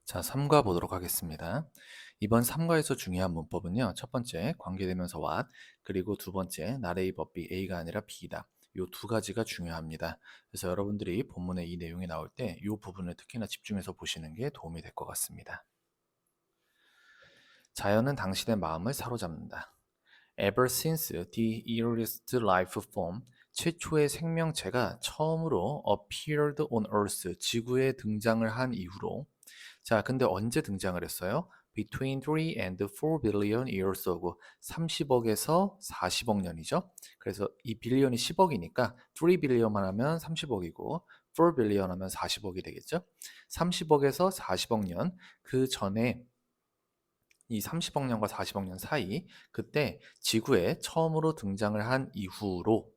자, 3과 보도록 하겠습니다. 이번 3과에서 중요한 문법은요. 첫 번째, 관계대명사 what, 그리고 두 번째, not A but B, A가 아니라 B다. 이 두 가지가 중요합니다. 그래서 여러분들이 본문에 이 내용이 나올 때 이 부분을 특히나 집중해서 보시는 게 도움이 될 것 같습니다. 자연은 당신의 마음을 사로잡는다. Ever since the earliest life form, 최초의 생명체가 처음으로 appeared on Earth, 지구에 등장을 한 이후로 자, 근데 언제 등장을 했어요? Between 3 and 4 billion years ago. 30억에서 40억 년이죠. 그래서 이 빌리언이 10억이니까 3 billion만 하면 30억이고 4 billion 하면 40억이 되겠죠. 30억에서 40억 년, 그 전에 이 30억 년과 40억 년 사이, 그때 지구에 처음으로 등장을 한 이후로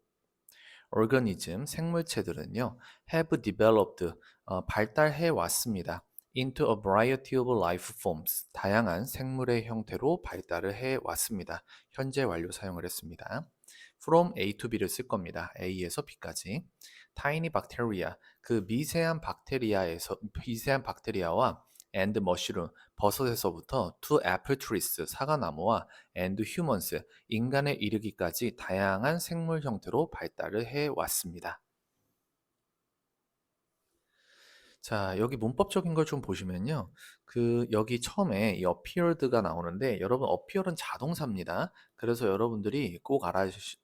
organism, 생물체들은요, have developed, 발달해 왔습니다. into a variety of life forms, 다양한 생물의 형태로 발달을 해 왔습니다. 현재 완료 사용을 했습니다. from A to B를 쓸 겁니다. A에서 B까지. tiny bacteria, 그 미세한 박테리아와 and mushroom, 버섯에서부터 to apple trees, 사과나무와 and humans, 인간에 이르기까지 다양한 생물 형태로 발달을 해 왔습니다. 자, 여기 문법적인 걸 좀 보시면요. 여기 처음에 이 appeared가 나오는데 여러분 appear은 자동사입니다. 그래서 여러분들이 꼭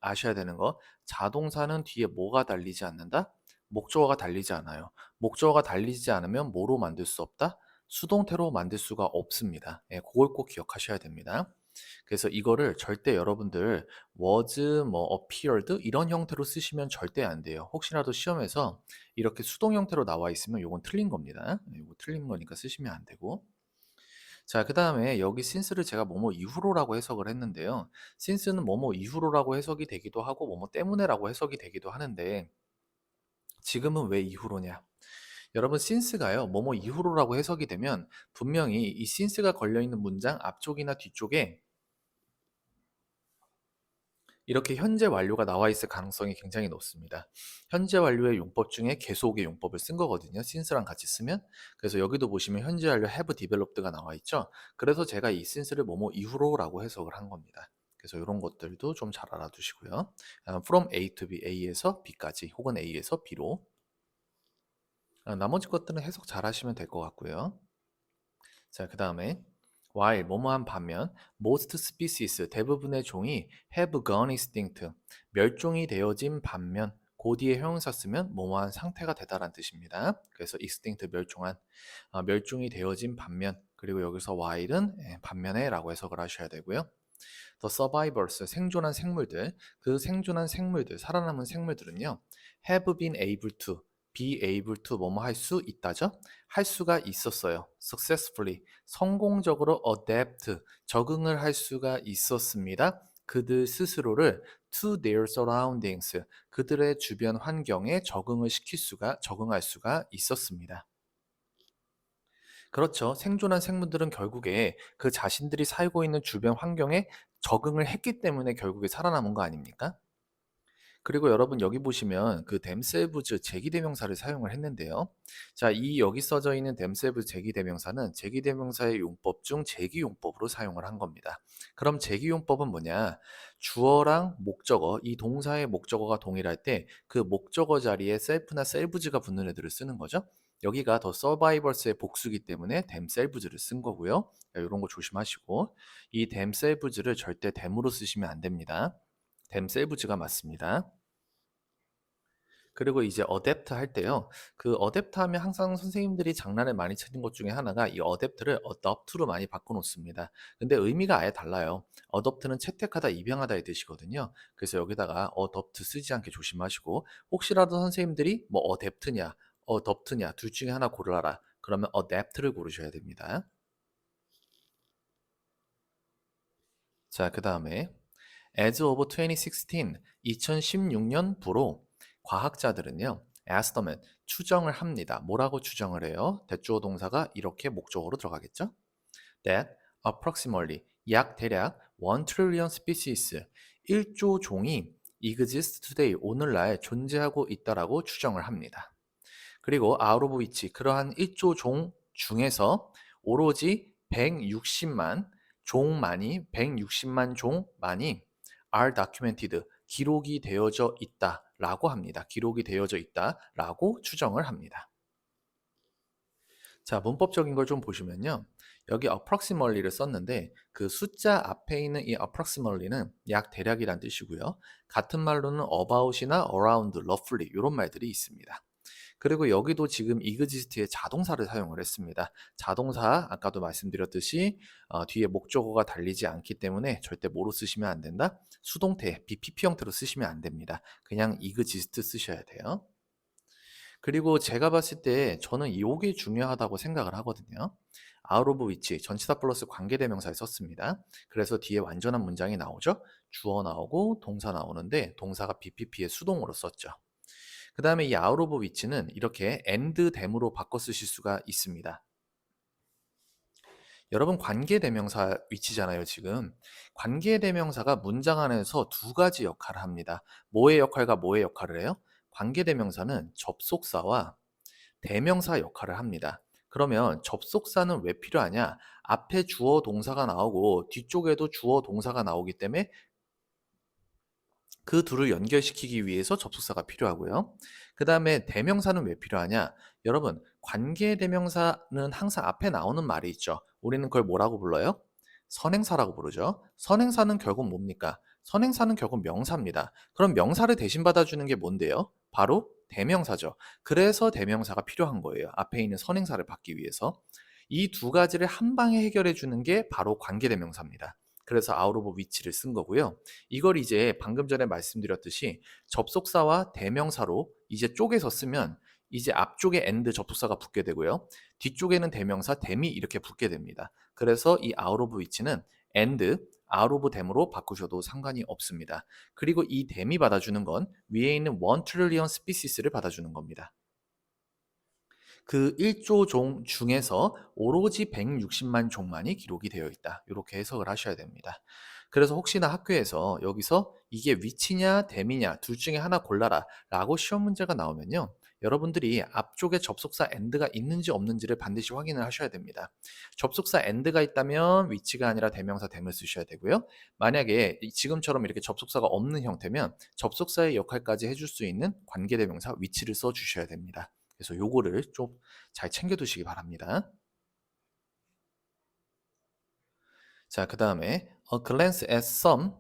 아셔야 되는 거, 자동사는 뒤에 뭐가 달리지 않는다? 목적어가 달리지 않아요. 목적어가 달리지 않으면 뭐로 만들 수 없다? 수동태로 만들 수가 없습니다. 예, 그걸 꼭 기억하셔야 됩니다. 그래서 이거를 절대 여러분들 was, 뭐 appeared 이런 형태로 쓰시면 절대 안 돼요. 혹시라도 시험에서 이렇게 수동 형태로 나와 있으면 이건 틀린 겁니다. 이거 틀린 거니까 쓰시면 안 되고. 자, 그 다음에 여기 since를 제가 뭐뭐 이후로라고 해석을 했는데요. since는 뭐뭐 이후로라고 해석이 되기도 하고 뭐뭐 때문에라고 해석이 되기도 하는데 지금은 왜 이후로냐? 여러분 since가요. 뭐뭐 이후로라고 해석이 되면 분명히 이 since가 걸려 있는 문장 앞쪽이나 뒤쪽에 이렇게 현재 완료가 나와 있을 가능성이 굉장히 높습니다. 현재 완료의 용법 중에 계속의 용법을 쓴 거거든요. since랑 같이 쓰면. 그래서 여기도 보시면 현재 완료 have developed가 나와 있죠. 그래서 제가 이 since를 뭐뭐 이후로라고 해석을 한 겁니다. 그래서 이런 것들도 좀 잘 알아두시고요. from A to B, A에서 B까지 혹은 A에서 B로. 나머지 것들은 해석 잘 하시면 될 것 같고요. 자, 그 다음에 while 뭐뭐한 반면 most species 대부분의 종이 have gone extinct 멸종이 되어진 반면 그 뒤에 형용사 쓰면 뭐뭐한 상태가 되다란 뜻입니다. 그래서 extinct 멸종한 멸종이 되어진 반면 그리고 여기서 while은 반면에 라고 해석을 하셔야 되고요. The survivors 생존한 생물들 그 생존한 생물들 살아남은 생물들은요 have been able to be able to 뭐뭐 할 수 있다죠? 할 수가 있었어요. successfully 성공적으로 adapt 적응을 할 수가 있었습니다. 그들 스스로를 to their surroundings 그들의 주변 환경에 적응할 수가 있었습니다. 그렇죠. 생존한 생물들은 결국에 그 자신들이 살고 있는 주변 환경에 적응을 했기 때문에 결국에 살아남은 거 아닙니까? 그리고 여러분 여기 보시면 그 themselves 제기대명사를 사용을 했는데요. 자, 이 여기 써져 있는 themselves 제기대명사는 제기대명사의 용법 중 제기용법으로 사용을 한 겁니다. 그럼 제기용법은 뭐냐? 주어랑 목적어, 이 동사의 목적어가 동일할 때 그 목적어 자리에 self나 selves가 붙는 애들을 쓰는 거죠. 여기가 더 survivors의 복수기 때문에 themselves를 쓴 거고요. 이런 거 조심하시고 이 themselves를 절대 them으로 쓰시면 안 됩니다. themselves가 맞습니다. 그리고 이제 어댑트 할 때요. 그 어댑트 하면 항상 선생님들이 장난을 많이 치는 것 중에 하나가 이 어댑트를 어댑트로 많이 바꿔 놓습니다. 근데 의미가 아예 달라요. 어댑트는 채택하다, 입양하다의 뜻이거든요. 그래서 여기다가 어댑트 쓰지 않게 조심하시고 혹시라도 선생님들이 뭐 어댑트냐, 어댑트냐 둘 중에 하나 고르라. 그러면 어댑트를 고르셔야 됩니다. 자, 그다음에 As of 2016, 2016년부로 과학자들은요, estimate, 추정을 합니다. 뭐라고 추정을 해요? 대주어 동사가 이렇게 목적어로 들어가겠죠? That approximately, 약 대략 1 trillion species, 1조 종이 exist today, 오늘날 존재하고 있다라고 추정을 합니다. 그리고 out of which, 그러한 1조 종 중에서 오로지 160만 종만이 160만 종만이 are documented 기록이 되어져 있다라고 합니다. 기록이 되어져 있다라고 추정을 합니다. 자, 문법적인 걸 좀 보시면요. 여기 approximately를 썼는데 그 숫자 앞에 있는 이 approximately는 약 대략이란 뜻이고요. 같은 말로는 about이나 around, roughly 이런 말들이 있습니다. 그리고 여기도 지금 exist의 자동사를 사용을 했습니다. 자동사 아까도 말씀드렸듯이 뒤에 목적어가 달리지 않기 때문에 절대 뭐로 쓰시면 안 된다. 수동태, BPP 형태로 쓰시면 안 됩니다. 그냥 exist 쓰셔야 돼요. 그리고 제가 봤을 때 저는 이게 중요하다고 생각을 하거든요. out of which 전치사 플러스 관계대명사에 썼습니다. 그래서 뒤에 완전한 문장이 나오죠. 주어 나오고 동사 나오는데 동사가 BPP의 수동으로 썼죠. 그 다음에 이 out of which는 이렇게 and them으로 바꿔 쓰실 수가 있습니다. 여러분 관계대명사 위치잖아요 지금. 관계대명사가 문장 안에서 두 가지 역할을 합니다. 뭐의 역할과 뭐의 역할을 해요? 관계대명사는 접속사와 대명사 역할을 합니다. 그러면 접속사는 왜 필요하냐? 앞에 주어 동사가 나오고 뒤쪽에도 주어 동사가 나오기 때문에 그 둘을 연결시키기 위해서 접속사가 필요하고요. 그 다음에 대명사는 왜 필요하냐? 여러분, 관계대명사는 항상 앞에 나오는 말이 있죠. 우리는 그걸 뭐라고 불러요? 선행사라고 부르죠. 선행사는 결국 뭡니까? 선행사는 결국 명사입니다. 그럼 명사를 대신 받아주는 게 뭔데요? 바로 대명사죠. 그래서 대명사가 필요한 거예요. 앞에 있는 선행사를 받기 위해서. 이 두 가지를 한 방에 해결해 주는 게 바로 관계대명사입니다. 그래서 out of which를 쓴 거고요. 이걸 이제 방금 전에 말씀드렸듯이 접속사와 대명사로 이제 쪼개서 쓰면 이제 앞쪽에 and 접속사가 붙게 되고요. 뒤쪽에는 대명사 them이 이렇게 붙게 됩니다. 그래서 이 out of which는 and out of them으로 바꾸셔도 상관이 없습니다. 그리고 이 them이 받아주는 건 위에 있는 1 trillion species를 받아주는 겁니다. 그 1조 종 중에서 오로지 160만 종만이 기록이 되어 있다. 이렇게 해석을 하셔야 됩니다. 그래서 혹시나 학교에서 여기서 이게 위치냐 댐이냐 둘 중에 하나 골라라 라고 시험 문제가 나오면요. 여러분들이 앞쪽에 접속사 and가 있는지 없는지를 반드시 확인을 하셔야 됩니다. 접속사 and가 있다면 위치가 아니라 대명사 댐을 쓰셔야 되고요. 만약에 지금처럼 이렇게 접속사가 없는 형태면 접속사의 역할까지 해줄 수 있는 관계대명사 위치를 써주셔야 됩니다. 그래서 요거를 좀 잘 챙겨두시기 바랍니다. 자, 그 다음에 A glance at some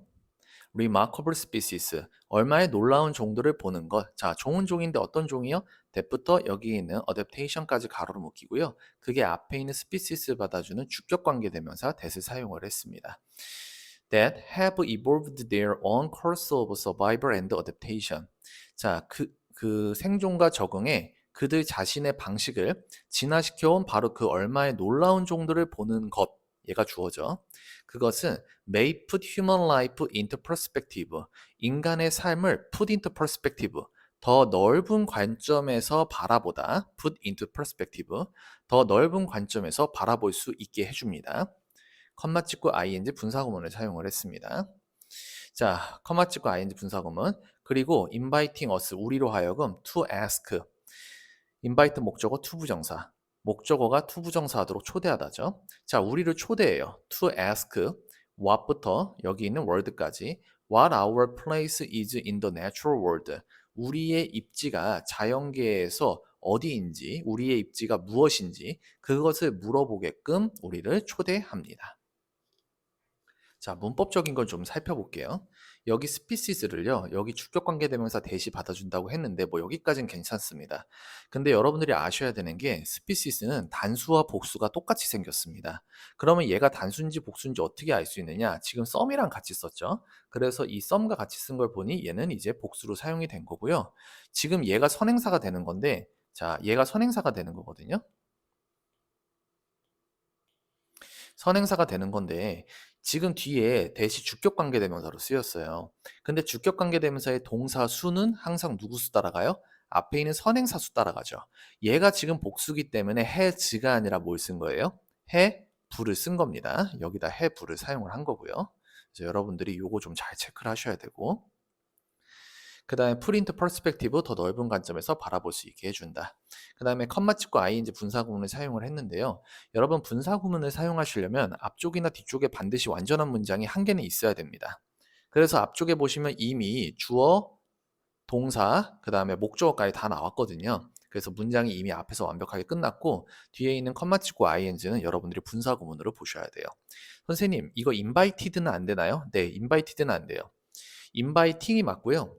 remarkable species. 얼마의 놀라운 종들을 보는 것. 자, 종은 종인데 어떤 종이요? that부터 여기 있는 adaptation까지 가로로 묶이고요. 그게 앞에 있는 species 받아주는 주격관계 대명사 that을 사용을 했습니다. That have evolved their own course of survival and adaptation. 자, 그 생존과 적응에 그들 자신의 방식을 진화시켜온 바로 그 얼마의 놀라운 종들을 보는 것. 얘가 주어져. 그것은 may put human life into perspective. 인간의 삶을 put into perspective. 더 넓은 관점에서 바라보다. put into perspective. 더 넓은 관점에서 바라볼 수 있게 해줍니다. 컴마 찍고 ing 분사구문을 사용을 했습니다. 자, 컴마 찍고 ing 분사구문. 그리고 inviting us, 우리로 하여금 to ask. invite 목적어 to 부정사. 목적어가 to 부정사 하도록 초대하다죠. 자, 우리를 초대해요. to ask what부터 여기 있는 word까지 what our place is in the natural world. 우리의 입지가 자연계에서 어디인지, 우리의 입지가 무엇인지 그것을 물어보게끔 우리를 초대합니다. 자, 문법적인 걸 좀 살펴볼게요. 여기 species를요, 여기 주격관계대명사 대시 받아준다고 했는데 뭐 여기까지는 괜찮습니다. 근데 여러분들이 아셔야 되는 게 species는 단수와 복수가 똑같이 생겼습니다. 그러면 얘가 단수인지 복수인지 어떻게 알 수 있느냐? 지금 some이랑 같이 썼죠. 그래서 이 some과 같이 쓴 걸 보니 얘는 이제 복수로 사용이 된 거고요. 지금 얘가 선행사가 되는 건데, 자, 얘가 선행사가 되는 거거든요. 선행사가 되는 건데 지금 뒤에 대시 주격관계대명사로 쓰였어요. 근데 주격관계대명사의 동사 수는 항상 누구 수 따라가요? 앞에 있는 선행사 수 따라가죠. 얘가 지금 복수기 때문에 has가 아니라 뭘 쓴 거예요? have를 쓴 겁니다. 여기다 have를 사용을 한 거고요. 그래서 여러분들이 요거 좀 잘 체크를 하셔야 되고 그 다음에 프린트 퍼스펙티브 더 넓은 관점에서 바라볼 수 있게 해준다. 그 다음에 컴마 찍고 ing 분사구문을 사용을 했는데요. 여러분 분사구문을 사용하시려면 앞쪽이나 뒤쪽에 반드시 완전한 문장이 한 개는 있어야 됩니다. 그래서 앞쪽에 보시면 이미 주어, 동사, 그 다음에 목적어까지 다 나왔거든요. 그래서 문장이 이미 앞에서 완벽하게 끝났고 뒤에 있는 컴마 찍고 ing는 여러분들이 분사구문으로 보셔야 돼요. 선생님, 이거 invited는 안 되나요? 네, invited는 안 돼요. inviting이 맞고요.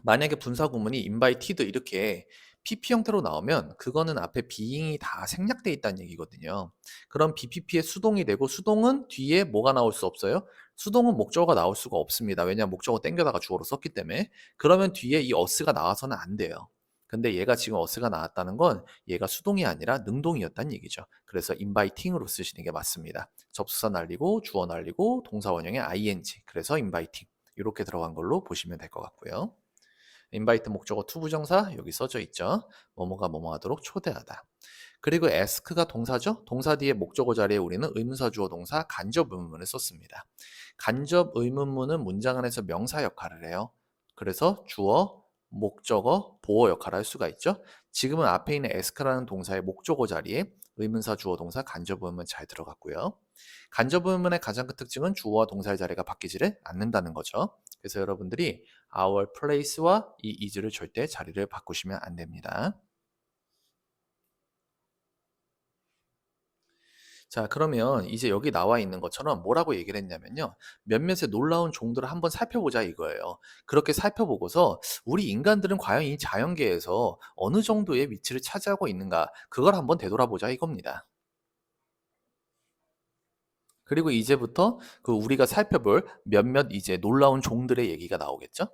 만약에 분사구문이 invited 이렇게 PP 형태로 나오면 그거는 앞에 being이 다 생략돼 있다는 얘기거든요. 그럼 BPP의 수동이 되고 수동은 뒤에 뭐가 나올 수 없어요? 수동은 목적어가 나올 수가 없습니다. 왜냐하면 목적어 땡겨다가 주어로 썼기 때문에. 그러면 뒤에 이 us가 나와서는 안 돼요. 근데 얘가 지금 us가 나왔다는 건 얘가 수동이 아니라 능동이었다는 얘기죠. 그래서 inviting으로 쓰시는 게 맞습니다. 접수사 날리고 주어 날리고 동사 원형에 ing. 그래서 inviting. 이렇게 들어간 걸로 보시면 될 것 같고요. 인바이트 목적어 to 부정사 여기 써져 있죠. 뭐뭐가 뭐뭐 하도록 초대하다. 그리고 ask가 동사죠. 동사 뒤에 목적어 자리에 우리는 의문사 주어 동사 간접 의문문을 썼습니다. 간접 의문문은 문장 안에서 명사 역할을 해요. 그래서 주어, 목적어, 보어 역할을 할 수가 있죠. 지금은 앞에 있는 ask라는 동사의 목적어 자리에 의문사 주어 동사 간접 의문문 잘 들어갔고요. 간접 의문문의 가장 큰 특징은 주어와 동사의 자리가 바뀌지를 않는다는 거죠. 그래서 여러분들이 our place와 이 is를 절대 자리를 바꾸시면 안 됩니다. 자, 그러면 이제 여기 나와 있는 것처럼 뭐라고 얘기를 했냐면요. 몇몇의 놀라운 종들을 한번 살펴보자 이거예요. 그렇게 살펴보고서 우리 인간들은 과연 이 자연계에서 어느 정도의 위치를 차지하고 있는가 그걸 한번 되돌아보자 이겁니다. 그리고 이제부터 그 우리가 살펴볼 몇몇 이제 놀라운 종들의 얘기가 나오겠죠?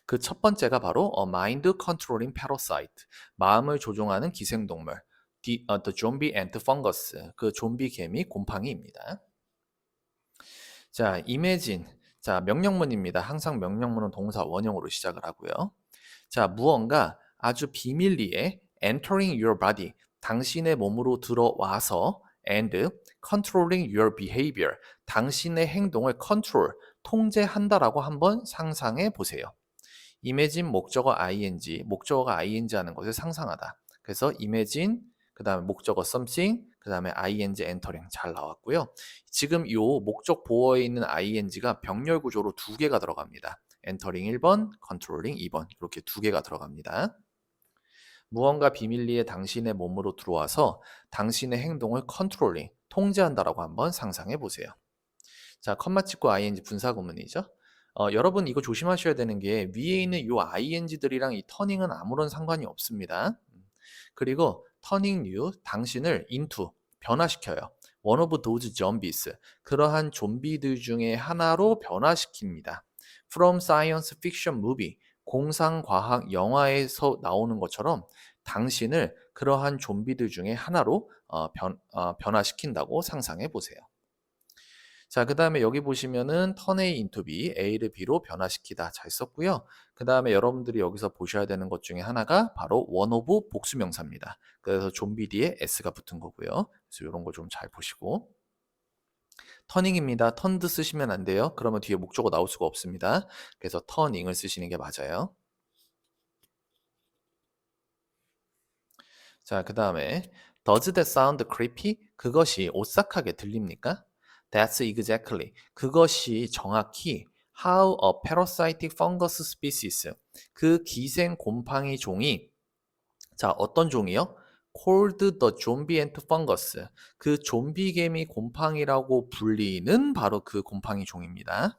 그 첫 번째가 바로 Mind Controlling Parasite, 마음을 조종하는 기생동물, The Zombie Ant Fungus, 그 좀비 개미 곰팡이입니다. 자, Imagine, 자 명령문입니다. 항상 명령문은 동사 원형으로 시작을 하고요. 자, 무언가 아주 비밀리에 entering your body, 당신의 몸으로 들어와서 and controlling your behavior, 당신의 행동을 control, 통제한다라고 한번 상상해 보세요. imagine 목적어 ing, 목적어가 ing 하는 것을 상상하다. 그래서 imagine, 그 다음에 목적어 something, 그 다음에 ing entering 잘 나왔고요. 지금 이 목적 보어에 있는 ing가 병렬 구조로 두 개가 들어갑니다. entering 1번, controlling 2번 이렇게 두 개가 들어갑니다. 무언가 비밀리에 당신의 몸으로 들어와서 당신의 행동을 controlling, 통제한다라고 한번 상상해 보세요. 자, 컴마 찍고 ing 분사 구문이죠. 여러분 이거 조심하셔야 되는 게 위에 있는 이 ing들이랑 이 터닝은 아무런 상관이 없습니다. 그리고 turning you, 당신을 into, 변화시켜요. One of those zombies, 그러한 좀비들 중에 하나로 변화시킵니다. From science fiction movie, 공상과학 영화에서 나오는 것처럼 당신을 그러한 좀비들 중에 하나로 변화시킨다고 상상해 보세요. 자, 그 다음에 여기 보시면은 turn A into B, A를 B로 변화시키다 잘 썼고요. 그 다음에 여러분들이 여기서 보셔야 되는 것 중에 하나가 바로 one of 복수명사입니다. 그래서 좀비 뒤에 S가 붙은 거고요. 그래서 이런 거 좀 잘 보시고. turning입니다. turned 쓰시면 안 돼요. 그러면 뒤에 목적어 나올 수가 없습니다. 그래서 turning을 쓰시는 게 맞아요. 자, 그 다음에 Does that sound creepy? 그것이 오싹하게 들립니까? That's exactly. 그것이 정확히 how a parasitic fungus species. 그 기생 곰팡이 종이 자, 어떤 종이요? called the zombie ant fungus. 그 좀비 개미 곰팡이라고 불리는 바로 그 곰팡이 종입니다.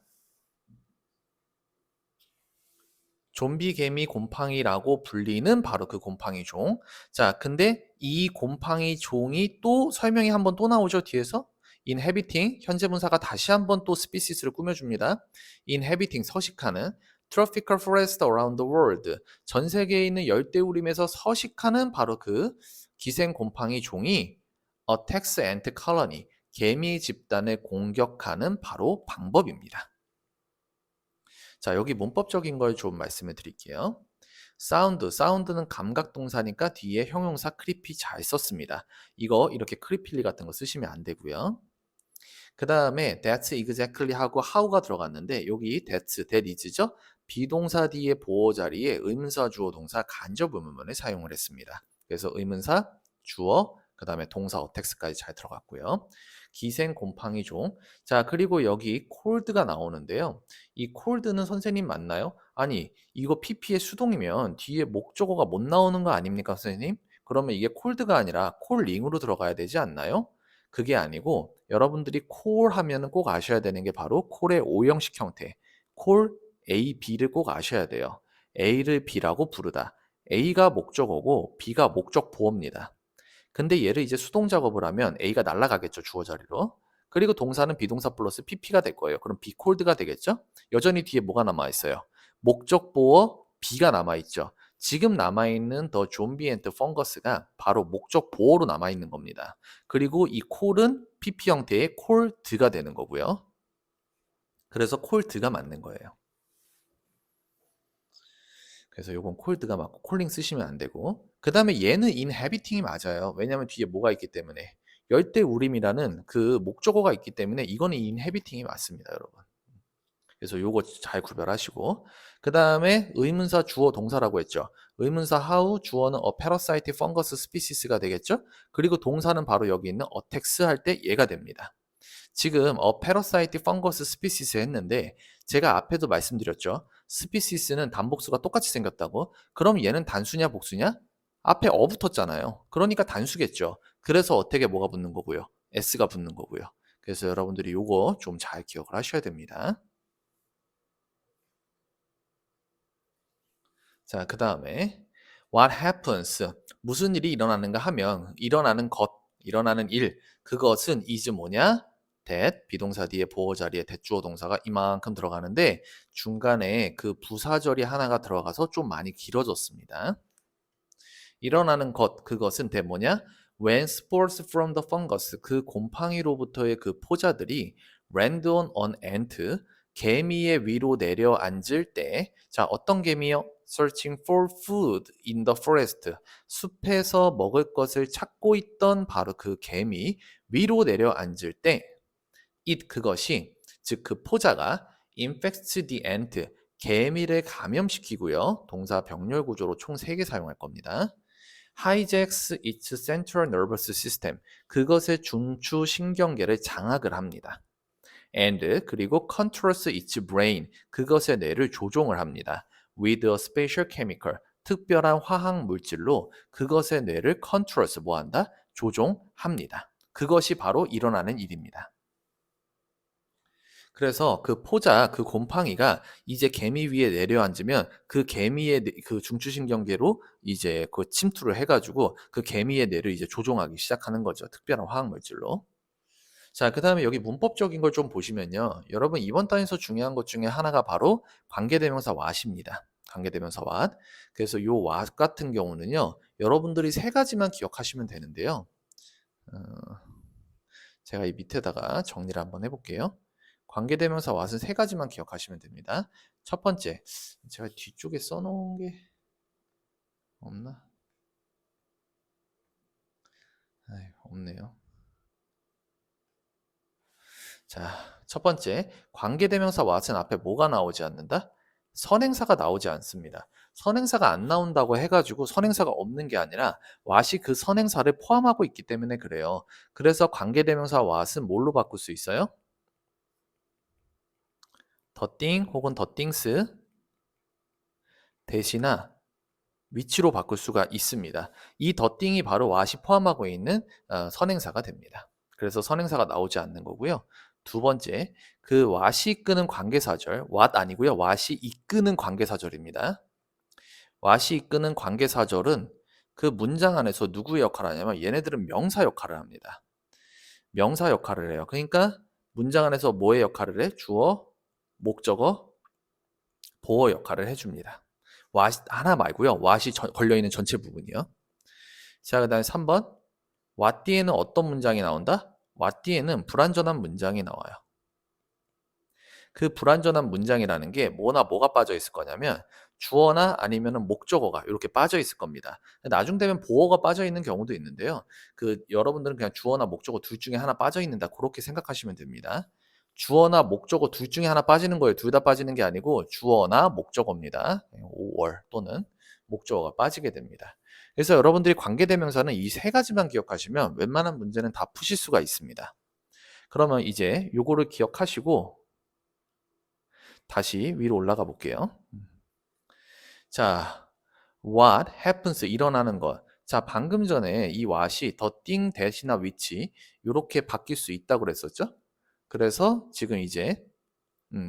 좀비 개미 곰팡이라고 불리는 바로 그 곰팡이 종. 자, 근데 이 곰팡이 종이 또 설명이 한번 또 나오죠, 뒤에서. inhabiting, 현재 분사가 다시 한번 또 species를 꾸며줍니다. inhabiting, 서식하는. tropical forest around the world, 전 세계에 있는 열대우림에서 서식하는 바로 그 기생 곰팡이 종이 attacks ant colony, 개미 집단을 공격하는 바로 방법입니다. 자, 여기 문법적인 걸 좀 말씀을 드릴게요. 사운드는 감각 동사니까 뒤에 형용사 크리피 잘 썼습니다. 이거 이렇게 크리필리 같은 거 쓰시면 안 되고요. 그 다음에 that's exactly 하고 how가 들어갔는데 여기 that is죠? 비동사 뒤에 보호 자리에 의문사 주어 동사 간접 의문문을 사용을 했습니다. 그래서 의문사 주어 그 다음에 동사 어택스까지 잘 들어갔고요. 기생 곰팡이 종. 자, 그리고 여기 cold가 나오는데요. 이 cold는 선생님 맞나요? 아니, 이거 PP의 수동이면 뒤에 목적어가 못 나오는 거 아닙니까, 선생님? 그러면 이게 cold가 아니라 콜링으로 들어가야 되지 않나요? 그게 아니고 여러분들이 콜 하면은 꼭 아셔야 되는 게 바로 콜의 오형식 형태. 콜 A, B를 꼭 아셔야 돼요. A를 B라고 부르다. A가 목적어고 B가 목적 보어입니다. 근데 얘를 이제 수동 작업을 하면 A가 날아가겠죠, 주어 자리로. 그리고 동사는 비동사 플러스 PP가 될 거예요. 그럼 be called가 되겠죠? 여전히 뒤에 뭐가 남아 있어요? 목적 보어 B가 남아 있죠. 지금 남아 있는 더 좀비 앤드 펑거스가 바로 목적 보어로 남아 있는 겁니다. 그리고 이 콜은 PP 형태의 콜드가 되는 거고요. 그래서 콜드가 맞는 거예요. 그래서 요건 콜드가 맞고 콜링 쓰시면 안 되고, 그 다음에 얘는 inhabiting이 맞아요. 왜냐면 뒤에 뭐가 있기 때문에, 열대우림이라는 그 목적어가 있기 때문에 이거는 inhabiting이 맞습니다, 여러분. 그래서 요거 잘 구별하시고, 그 다음에 의문사 주어 동사라고 했죠. 의문사 how, 주어는 a parasite fungus species가 되겠죠. 그리고 동사는 바로 여기 있는 attacks 할 때 얘가 됩니다. 지금 a parasite fungus species 했는데 제가 앞에도 말씀드렸죠. 스피시스는 단복수가 똑같이 생겼다고. 그럼 얘는 단수냐 복수냐? 앞에 어 붙었잖아요. 그러니까 단수겠죠. 그래서 어떻게 뭐가 붙는 거고요. s가 붙는 거고요. 그래서 여러분들이 요거 좀 잘 기억을 하셔야 됩니다. 자, 그 다음에 what happens, 무슨 일이 일어나는가 하면 일어나는 것, 일어나는 일, 그것은 is 뭐냐? that, 비동사 뒤에 보호 자리에 that 주어 동사가 이만큼 들어가는데 중간에 그 부사절이 하나가 들어가서 좀 많이 길어졌습니다. 일어나는 것, 그것은 that 뭐냐? When spores from the fungus, 그 곰팡이로부터의 그 포자들이 land on an ant, 개미의 위로 내려앉을 때, 자, 어떤 개미요? Searching for food in the forest. 숲에서 먹을 것을 찾고 있던 바로 그 개미 위로 내려앉을 때, 그것이, 즉 그 포자가 infects the ant, 개미를 감염시키고요. 동사 병렬 구조로 총 3개 사용할 겁니다. hijacks its central nervous system, 그것의 중추 신경계를 장악을 합니다. and, 그리고 controls its brain, 그것의 뇌를 조종을 합니다. with a special chemical, 특별한 화학 물질로 그것의 뇌를 controls, 뭐한다? 조종합니다. 그것이 바로 일어나는 일입니다. 그래서 그 포자, 그 곰팡이가 이제 개미 위에 내려앉으면 그 개미의 그 중추신경계로 이제 그 침투를 해가지고 그 개미의 뇌를 이제 조종하기 시작하는 거죠. 특별한 화학물질로. 자, 그 다음에 여기 문법적인 걸 좀 보시면요. 여러분 이번 단에서 중요한 것 중에 하나가 바로 관계대명사 what입니다. 관계대명사 what. 그래서 요 what 같은 경우는요. 여러분들이 3가지만 기억하시면 되는데요. 제가 이 밑에다가 정리를 한번 해볼게요. 관계대명사 what은 3가지만 기억하시면 됩니다. 첫 번째, 제가 뒤쪽에 써놓은 게 없나? 없네요. 자, 첫 번째, 관계대명사 what은 앞에 뭐가 나오지 않는다? 선행사가 나오지 않습니다. 선행사가 안 나온다고 해가지고 선행사가 없는 게 아니라 what이 그 선행사를 포함하고 있기 때문에 그래요. 그래서 관계대명사 what은 뭘로 바꿀 수 있어요? the thing 혹은 the things 대신나 위치로 바꿀 수가 있습니다. 이 the thing이 바로 what이 포함하고 있는 선행사가 됩니다. 그래서 선행사가 나오지 않는 거고요. 두 번째, 그 what이 이끄는 관계사절, what 아니고요. what이 이끄는 관계사절입니다. what이 이끄는 관계사절은 그 문장 안에서 누구의 역할을 하냐면 얘네들은 명사 역할을 합니다. 명사 역할을 해요. 그러니까 문장 안에서 뭐의 역할을 해? 주어, 목적어, 보어 역할을 해줍니다. what 하나 말고요. what이 걸려있는 전체 부분이요. 자, 그 다음에 3번. what 뒤에는 어떤 문장이 나온다? what 뒤에는 불완전한 문장이 나와요. 그 불완전한 문장이라는 게 뭐나 뭐가 빠져 있을 거냐면 주어나 아니면은 목적어가 이렇게 빠져 있을 겁니다. 나중 되면 보어가 빠져 있는 경우도 있는데요. 여러분들은 그냥 주어나 목적어 둘 중에 하나 빠져 있는다 그렇게 생각하시면 됩니다. 주어나 목적어 둘 중에 하나 빠지는 거예요. 둘 다 빠지는 게 아니고 주어나 목적어입니다. or 또는 목적어가 빠지게 됩니다. 그래서 여러분들이 관계대명사는 이 세 가지만 기억하시면 웬만한 문제는 다 푸실 수가 있습니다. 그러면 이제 요거를 기억하시고 다시 위로 올라가 볼게요. 자, what happens 일어나는 것. 자, 방금 전에 이 what이 더 띵 대시나 위치 이렇게 바뀔 수 있다고 그랬었죠? 그래서 지금 이제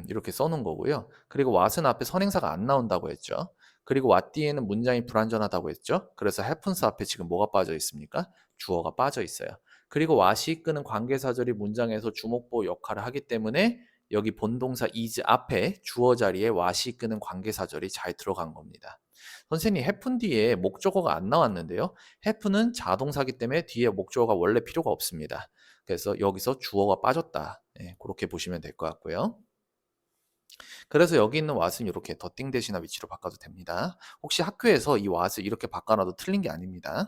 이렇게 써놓은 거고요. 그리고 what은 앞에 선행사가 안 나온다고 했죠. 그리고 what 뒤에는 문장이 불완전하다고 했죠. 그래서 happens 앞에 지금 뭐가 빠져 있습니까? 주어가 빠져 있어요. 그리고 what이 이끄는 관계사절이 문장에서 주목보 역할을 하기 때문에 여기 본동사 is 앞에 주어 자리에 what이 이끄는 관계사절이 잘 들어간 겁니다. 선생님 happen 뒤에 목적어가 안 나왔는데요. happen은 자동사기 때문에 뒤에 목적어가 원래 필요가 없습니다. 그래서 여기서 주어가 빠졌다. 그렇게 보시면 될 것 같고요. 그래서 여기 있는 what은 이렇게 더띵 대신한 위치로 바꿔도 됩니다. 혹시 학교에서 이 what을 이렇게 바꿔놔도 틀린 게 아닙니다.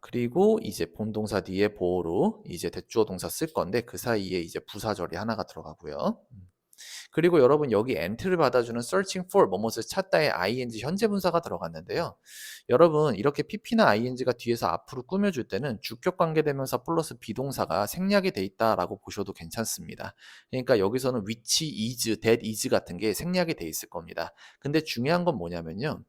그리고 이제 본동사 뒤에 보어로 이제 대주어 동사 쓸 건데 그 사이에 이제 부사절이 하나가 들어가고요. 그리고 여러분 여기 엔트를 받아주는 searching for 뭐뭇을 찾다의 ing 현재 분사가 들어갔는데요. 여러분 이렇게 pp나 ing가 뒤에서 앞으로 꾸며줄 때는 주격 관계대명사 플러스 비동사가 생략이 돼 있다라고 보셔도 괜찮습니다. 그러니까 여기서는 which is, that is 같은 게 생략이 돼 있을 겁니다. 근데 중요한 건 뭐냐면요.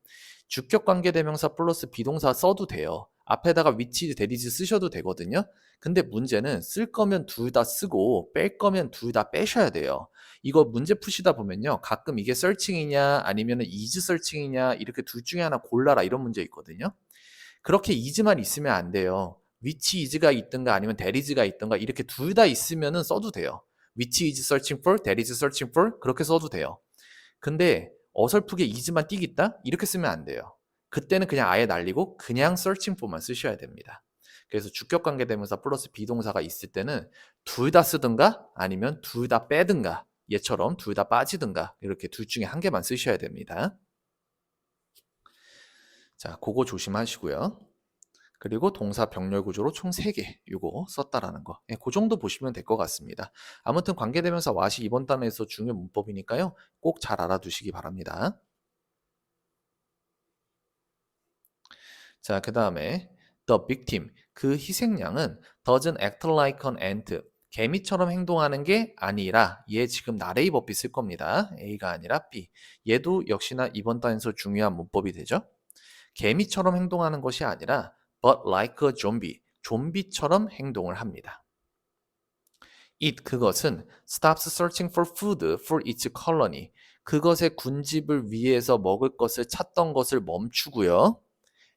주격 관계대명사 플러스 비동사 써도 돼요. 앞에다가 which, that is 쓰셔도 되거든요. 근데 문제는 쓸 거면 둘 다 쓰고 뺄 거면 둘 다 빼셔야 돼요. 이거 문제 푸시다 보면요. 가끔 이게 searching이냐 아니면 is searching이냐 이렇게 둘 중에 하나 골라라 이런 문제 있거든요. 그렇게 is만 있으면 안 돼요. which is가 있든가 아니면 that is가 있든가 이렇게 둘 다 있으면은 써도 돼요. which is searching for, that is searching for 그렇게 써도 돼요. 근데 어설프게 is만 띄겠다? 이렇게 쓰면 안 돼요. 그때는 그냥 아예 날리고 그냥 searching for만 쓰셔야 됩니다. 그래서 주격 관계대명사 플러스 비동사가 있을 때는 둘 다 쓰든가 아니면 둘 다 빼든가 얘처럼 둘 다 빠지든가 이렇게 둘 중에 한 개만 쓰셔야 됩니다. 자, 그거 조심하시고요. 그리고 동사 병렬 구조로 총 3개 이거 썼다라는 거. 그 정도 보시면 될 것 같습니다. 아무튼 관계대명사 what이 이번 단에서 중요 문법이니까요. 꼭 잘 알아두시기 바랍니다. 자, 그 다음에 the victim, 그 희생양은 doesn't act like an ant, 개미처럼 행동하는 게 아니라 얘 지금 나레이 버피 쓸 겁니다. A가 아니라 B. 얘도 역시나 이번 단에서 중요한 문법이 되죠. 개미처럼 행동하는 것이 아니라 but like a zombie, 좀비처럼 행동을 합니다. It, 그것은 stops searching for food for its colony, 그것의 군집을 위해서 먹을 것을 찾던 것을 멈추고요.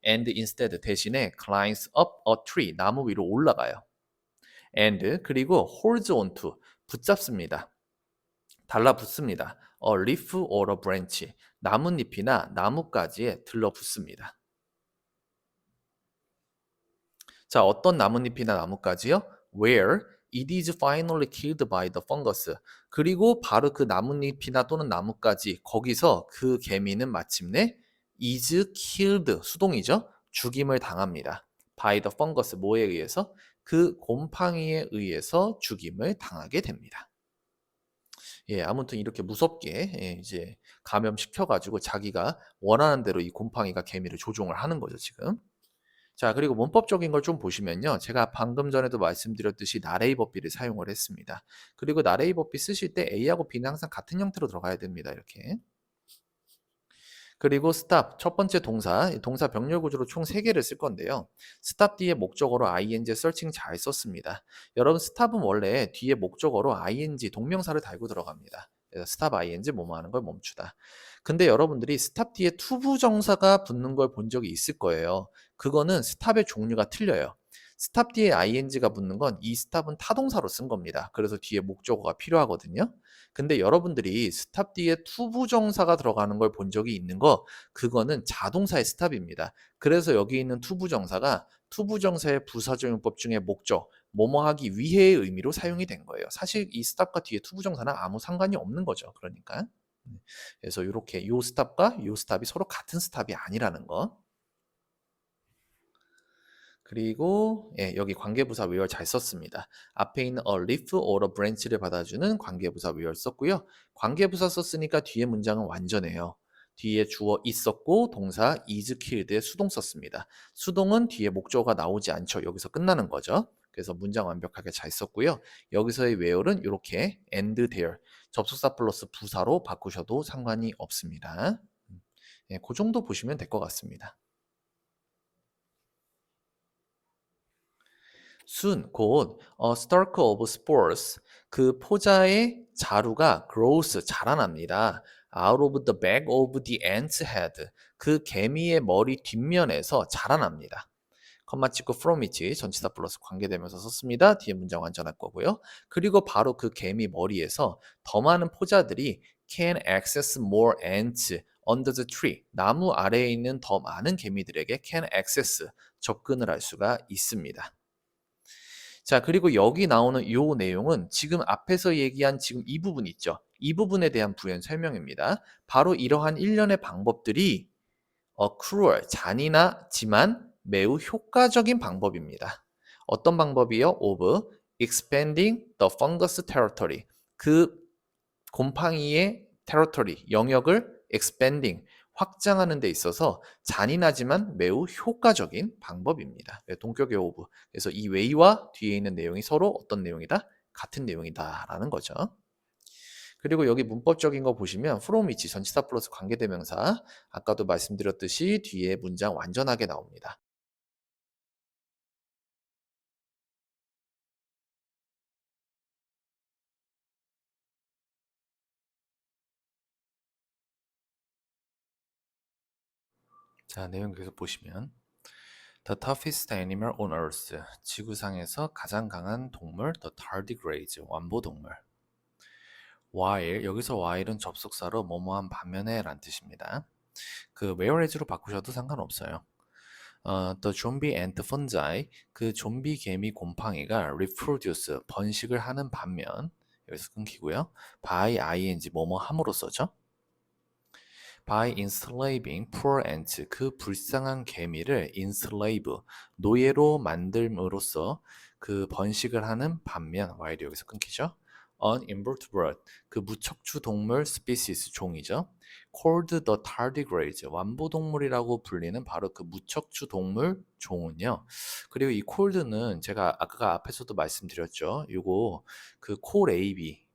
And instead 대신에 climbs up a tree, 나무 위로 올라가요. And 그리고 holds onto, 붙잡습니다. 달라붙습니다. A leaf or a branch, 나뭇잎이나 나뭇가지에 들러붙습니다. 자, 어떤 나뭇잎이나 나뭇가지요? Where it is finally killed by the fungus. 그리고 바로 그 나뭇잎이나 또는 나뭇가지, 거기서 그 개미는 마침내 is killed, 수동이죠? 죽임을 당합니다. by the fungus, 뭐에 의해서? 그 곰팡이에 의해서 죽임을 당하게 됩니다. 예, 아무튼 이렇게 무섭게 이제 감염시켜가지고 자기가 원하는 대로 이 곰팡이가 개미를 조종을 하는 거죠, 지금. 자, 그리고 문법적인 걸 좀 보시면요. 제가 방금 전에도 말씀드렸듯이 나레이 버비를 사용을 했습니다. 그리고 나레이 버비 쓰실 때 A하고 B는 항상 같은 형태로 들어가야 됩니다. 이렇게. 그리고 stop, 첫 번째 동사, 동사 병렬 구조로 총 3개를 쓸 건데요. stop 뒤에 목적어로 ing, searching 잘 썼습니다. 여러분 stop은 원래 뒤에 목적어로 ing, 동명사를 달고 들어갑니다. 그래서 stop ing, 뭐뭐 하는 걸 멈추다. 근데 여러분들이 stop 뒤에 투부정사가 붙는 걸 본 적이 있을 거예요. 그거는 stop의 종류가 틀려요. 스탑 뒤에 ing가 붙는 건 이 스탑은 타동사로 쓴 겁니다. 그래서 뒤에 목적어가 필요하거든요. 근데 여러분들이 스탑 뒤에 투부정사가 들어가는 걸 본 적이 있는 거 그거는 자동사의 스탑입니다. 그래서 여기 있는 투부정사가 투부정사의 부사적용법 중에 목적, 뭐뭐 하기 위해의 의미로 사용이 된 거예요. 사실 이 스탑과 뒤에 투부정사는 아무 상관이 없는 거죠. 그러니까. 그래서 이렇게 요 스탑과 요 스탑이 서로 같은 스탑이 아니라는 거. 그리고 여기 관계부사 위얼 잘 썼습니다. 앞에 있는 a leaf or a branch를 받아주는 관계부사 위얼 썼고요. 관계부사 썼으니까 뒤에 문장은 완전해요. 뒤에 주어 있었고 동사 is killed의 수동 썼습니다. 수동은 뒤에 목적어가 나오지 않죠. 여기서 끝나는 거죠. 그래서 문장 완벽하게 잘 썼고요. 여기서의 where은 이렇게 and there 접속사 플러스 부사로 바꾸셔도 상관이 없습니다. 그 정도 보시면 될 것 같습니다. 순, 곧 stalk of spores, 그 포자의 자루가 grows, 자라납니다. out of the back of the ant's head, 그 개미의 머리 뒷면에서 자라납니다. 컴마 찍고 from it, 전치사 플러스 관계되면서 썼습니다. 뒤에 문장 완전할 거고요. 그리고 바로 그 개미 머리에서 더 많은 포자들이 can access more ants under the tree, 나무 아래에 있는 더 많은 개미들에게 can access, 접근을 할 수가 있습니다. 자, 그리고 여기 나오는 이 내용은 지금 앞에서 얘기한 지금 이 부분 있죠. 이 부분에 대한 부연 설명입니다. 바로 이러한 일련의 방법들이 cruel, 잔인하지만 매우 효과적인 방법입니다. 어떤 방법이요? of expanding the fungus territory. 그 곰팡이의 territory, 영역을 expanding, 확장하는 데 있어서 잔인하지만 매우 효과적인 방법입니다. 동격의 of. 그래서 이 way와 뒤에 있는 내용이 서로 어떤 내용이다? 같은 내용이다라는 거죠. 그리고 여기 문법적인 거 보시면 from which 전치사 플러스 관계대명사, 아까도 말씀드렸듯이 뒤에 문장 완전하게 나옵니다. 자, 내용 계속 보시면 The toughest animal on earth, 지구상에서 가장 강한 동물 The tardigrades, 완보동물. while, 여기서 while은 접속사로 뭐뭐한 반면에 란 뜻입니다. 그 whereas로 바꾸셔도 상관없어요. The zombie ant fungi, 그 좀비 개미 곰팡이가 reproduce, 번식을 하는 반면, 여기서 끊기고요. by ing, 뭐뭐 함으로써죠. by enslaving poor ants, 그 불쌍한 개미를 enslave, 노예로 만듦으로써 그 번식을 하는 반면, while 여기서 끊기죠. on invertebrate, 그 무척추 동물 species, 종이죠. called the tardigrades, 완보동물이라고 불리는 바로 그 무척추 동물 종은요. 그리고 이 called는 제가 아까 앞에서도 말씀드렸죠. 요거 그 call A, B,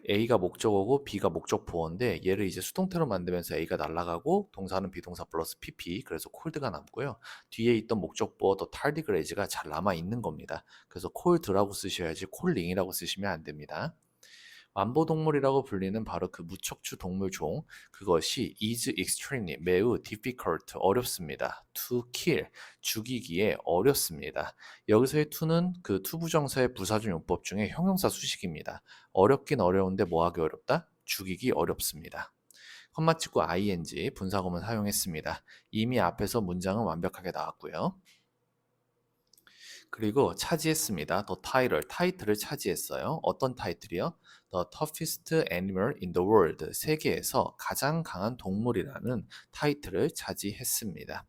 A가 목적어고 B가 목적보어인데 얘를 이제 수동태로 만들면서 A가 날아가고 동사는 비동사 플러스 PP, 그래서 콜드가 남고요. 뒤에 있던 목적보어 더 tardigrade가 잘 남아 있는 겁니다. 그래서 콜드라고 쓰셔야지 콜링이라고 쓰시면 안 됩니다. 완보동물이라고 불리는 바로 그 무척추 동물종, 그것이 is extremely, 매우 difficult, 어렵습니다. to kill, 죽이기에 어렵습니다. 여기서의 to는 그 투부정사의 부사적 용법 중에 형용사 수식입니다. 어렵긴 어려운데 뭐하기 어렵다? 죽이기 어렵습니다. 컴마 찍고 ing, 분사구문 사용했습니다. 이미 앞에서 문장은 완벽하게 나왔고요. 그리고 차지했습니다. 더 타이틀을 차지했어요. 어떤 타이틀이요? The toughest animal in the world, 세계에서 가장 강한 동물이라는 타이틀을 차지했습니다.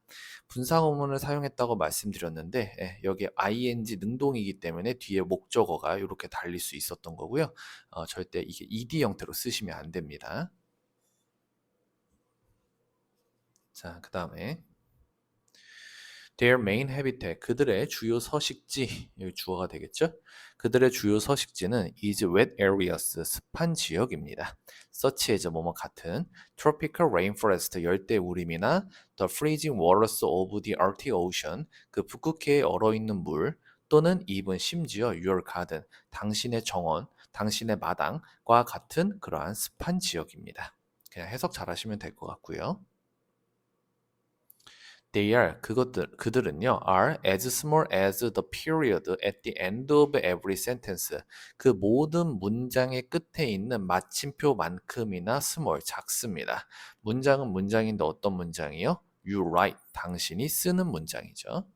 분사구문을 사용했다고 말씀드렸는데 여기 ing 능동이기 때문에 뒤에 목적어가 이렇게 달릴 수 있었던 거고요. 절대 이게 ed 형태로 쓰시면 안 됩니다. 자, 그 다음에 Their main habitat, 그들의 주요 서식지, 여기 주어가 되겠죠? 그들의 주요 서식지는 is wet areas, 습한 지역입니다. such as 뭐뭐 같은 tropical rainforest, 열대 우림이나 the freezing waters of the Arctic Ocean, 그 북극해에 얼어있는 물, 또는 even 심지어 your garden, 당신의 정원, 당신의 마당과 같은 그러한 습한 지역입니다. 그냥 해석 잘 하시면 될 것 같고요. They are 그들은요 are as small as the period at the end of every sentence. 그 모든 문장의 끝에 있는 마침표만큼이나 small 작습니다. 문장은 문장인데 어떤 문장이요? You write 당신이 쓰는 문장이죠.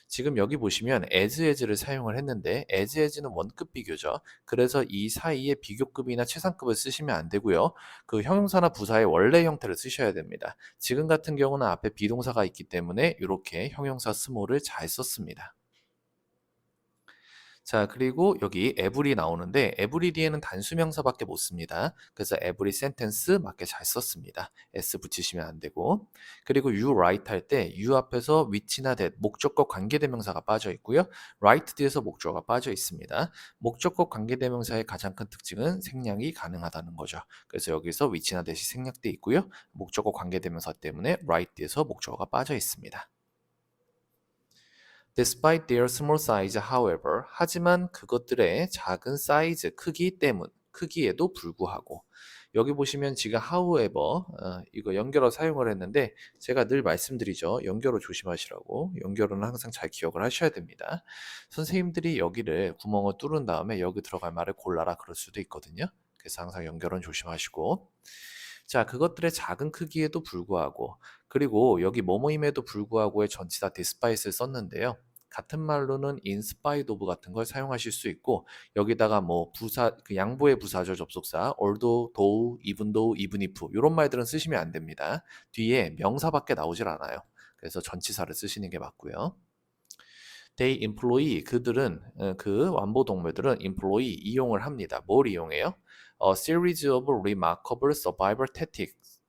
지금 여기 보시면 as를 사용을 했는데 as는 원급 비교죠. 그래서 이 사이에 비교급이나 최상급을 쓰시면 안 되고요. 그 형용사나 부사의 원래 형태를 쓰셔야 됩니다. 지금 같은 경우는 앞에 비동사가 있기 때문에 이렇게 형용사 스몰을 잘 썼습니다. 자, 그리고 여기 every 나오는데 every 뒤에는 단수명사밖에 못 씁니다. 그래서 every sentence 맞게 잘 썼습니다. s 붙이시면 안 되고. 그리고 you write 할 때 you 앞에서 which나 that 목적과 관계대명사가 빠져 있고요. write 뒤에서 목적어가 빠져 있습니다. 목적과 관계대명사의 가장 큰 특징은 생략이 가능하다는 거죠. 그래서 여기서 which나 that이 생략돼 있고요. 목적과 관계대명사 때문에 write 뒤에서 목적어가 빠져 있습니다. Despite their small size, however, 하지만 그것들의 작은 사이즈, 크기에도 불구하고 여기 보시면 지금 however 이거 연결어 사용을 했는데 제가 늘 말씀드리죠. 연결어 조심하시라고. 연결어는 항상 잘 기억을 하셔야 됩니다. 선생님들이 여기를 구멍을 뚫은 다음에 여기 들어갈 말을 골라라 그럴 수도 있거든요. 그래서 항상 연결어는 조심하시고 자, 그것들의 작은 크기에도 불구하고 그리고 여기 뭐뭐임에도 불구하고의 전치사 despite를 썼는데요. 같은 말로는 in spite of 같은 걸 사용하실 수 있고 여기다가 뭐 부사 그 양보의 부사절 접속사 although, though, even though, even if 이런 말들은 쓰시면 안 됩니다. 뒤에 명사밖에 나오질 않아요. 그래서 전치사를 쓰시는 게 맞고요. They employ 그들은 그 완보 동물들은 employ 이용을 합니다. 뭘 이용해요? A series of remarkable survival tactics.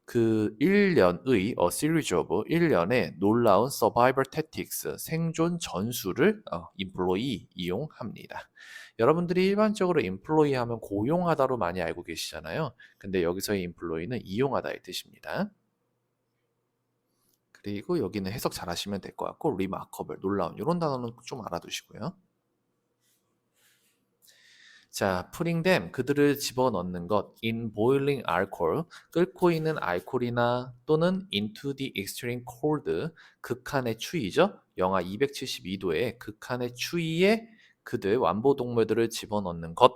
그 1년의 a series of 1년의 놀라운 survival tactics 생존 전술을 employ 이용합니다. 여러분들이 일반적으로 employ 하면 고용하다로 많이 알고 계시잖아요. 근데 여기서의 employ는 이용하다의 뜻입니다. 그리고 여기는 해석 잘 하시면 될 것 같고 remarkable, 놀라운 이런 단어는 좀 알아두시고요. 자, putting them, 그들을 집어넣는 것 in boiling alcohol, 끓고 있는 알코올이나 또는 into the extreme cold, 극한의 추위죠. 영하 272도의 극한의 추위에 그들 완보동물들을 집어넣는 것